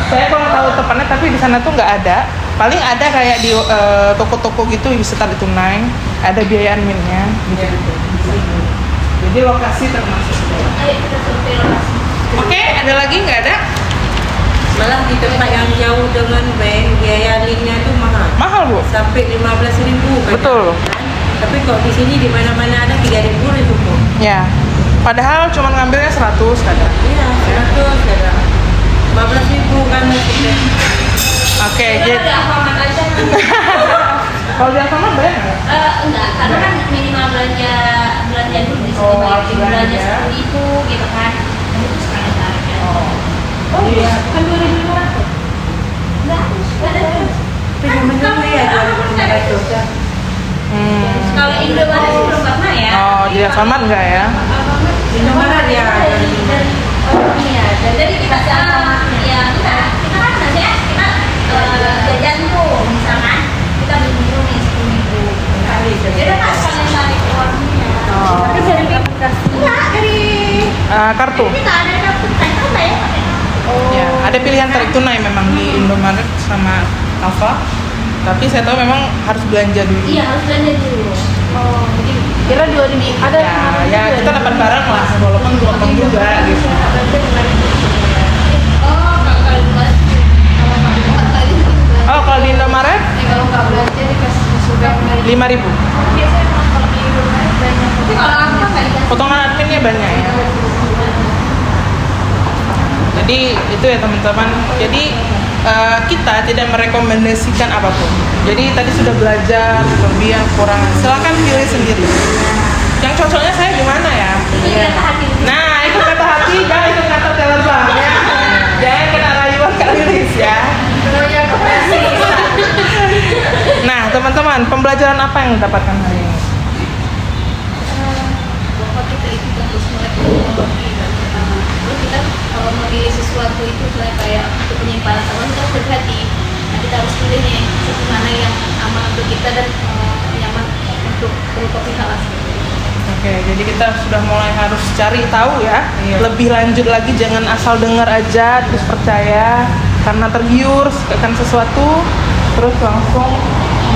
Saya kurang tahu tepatnya, tapi di sana tuh nggak ada. Paling ada kayak di toko-toko gitu bisa tarik tunai, ada biaya adminnya gitu. Jadi lokasi termasuk. Ayo kita survei lokasi. Oke, ada lagi nggak ada? Malah di tempat yang jauh dengan bank, biaya linknya itu mahal. Mahal Bu. Sampai 15.000 kan. Betul. Tapi kok di sini di mana-mana ada 3.000 itu. Ya. Padahal cuma ngambilnya 100 kadang. Iya, 100 ada. 15.000 kan maksudnya. Oke, Kita jadi ada Alfamart aja. kalau di Alfamart bayar nggak? Enggak, karena kan minimal belanja dulu di sini Oh, banyak harus belanja belanja. 10.000 gitu kan. Dan itu sekali tarifnya. Oh iya. Kan 2.500. Enggak ada terus. Tapi zaman dulu ya 2.500. Alfamart enggak ya? Indomaret ya. Iya, dan jadi kita ya kita kan biasanya kita jajan tuh misalkan kita beli minum nih 10.000. Jadi kan kalian tarik uangnya. Tapi dari aplikasi. Enggak dari Kartu. kita ada kartu kan bayar pakai. Ya, ada pilihan tarik tunai memang di Indomaret sama Alfa. Tapi saya tahu memang harus belanja dulu. Iya harus belanja dulu. Oh, jadi kira 2.000 ada Ya kita dapat barang lah, walaupun gelombang juga gitu. Oh kalau buat Oh, kalau di Indomaret kalau nggak belanja dikasih sudah 5.000. biasanya emang kalau di Indomaret banyak. tapi kalau aku nggak dikasih. Potongan adminnya banyak ya. Jadi itu ya teman-teman. Jadi kita tidak merekomendasikan apapun. Jadi tadi sudah belajar kelebihan kekurangan. Silakan pilih sendiri. Yang cocoknya saya gimana ya? Itu kata hati. Nah, itu kata hati, jangan ikut kata terbang ya. Jangan kena rayuan Kak Lilis ya. Nah, teman-teman, pembelajaran apa yang didapatkan hari ini? Bahwa kita itu harus melek teknologi dan pertama. Terus kita kalau memilih sesuatu itu misalnya kayak untuk penyimpanan tabungan kita harus hati-hati. Nah kita harus pilih nih mana yang aman untuk kita dan nyaman untuk kedua pihak lah. Oke, jadi kita sudah mulai harus cari tahu ya. Lebih lanjut lagi, jangan asal dengar aja terus percaya karena tergiur akan sesuatu terus langsung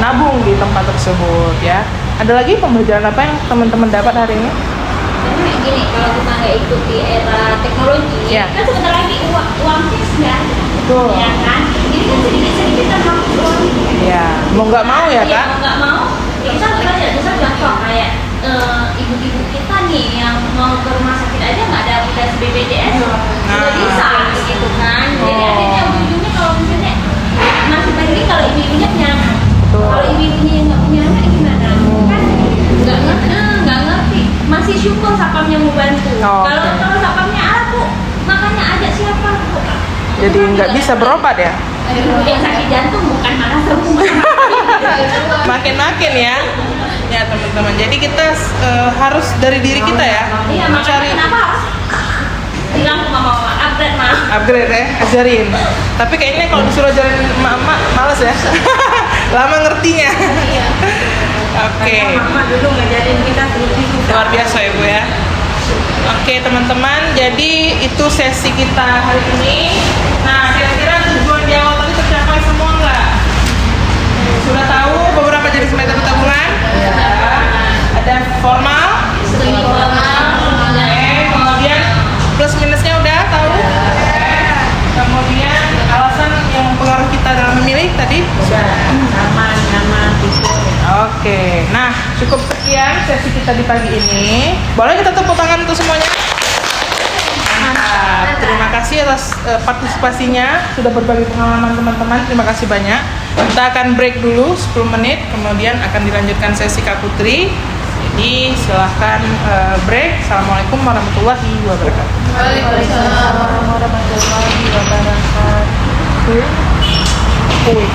nabung di tempat tersebut ya. Ada lagi pembelajaran apa yang teman-teman dapat hari ini? Karena gini, kalau kita nggak ikut di era teknologi, Ya. kan sebentar lagi uang cash nggak ada. Betul. Ya kan? Jadi kan sedikit-sedikit kita mampu uang. Ya, mau nggak mau ya Iya, Kak? mau nggak mau. Ya, kita misal contoh kayak ibu-ibu kita nih yang mau ke rumah sakit aja nggak ada aplikasi BPJS, nggak bisa gitu kan. Jadi Oh. akhirnya ujungnya kalau misalnya masih baik kalau ibu-ibunya punya anak. Betul. Kalau ibu-ibunya yang nggak punya anak gimana? Kan nggak ngerti. Masih syukur sapamnya mau bantu. Oh, Kalau oke. kalau sapamnya alat bu, makanya ajak siapa bu? Jadi nggak bisa berobat ya? Yang sakit jantung bukan malah semua. Makin-makin ya. Ya teman-teman. Jadi kita harus dari diri kita ya. Iya, makanya Mencari kenapa harus bilang ke mama upgrade mah? upgrade ya, ajarin. Tapi kayaknya kalau disuruh ajarin emak-emak males ya. Lama ngertinya. Oke. Mama dulu ngajarin kita terus Luar biasa ya Bu ya. Oke teman-teman, jadi itu sesi kita hari ini. Nah kira-kira tujuan di awal tadi tercapai semua nggak? Sudah tahu beberapa jenis metode tabungan? Ya. Ada formal, kemudian plus minusnya udah tahu? Kemudian alasan yang mempengaruhi kita dalam memilih tadi? nyaman tisu. Oke, nah cukup sekian sesi kita di pagi ini. Boleh kita tepuk tangan untuk semuanya? Mantap. Terima kasih atas partisipasinya, sudah berbagi pengalaman teman-teman. Terima kasih banyak. Kita akan break dulu 10 menit, kemudian akan dilanjutkan sesi Kak Putri. Jadi silahkan break. Assalamualaikum warahmatullahi wabarakatuh. Waalaikumsalam warahmatullahi wabarakatuh. Wih.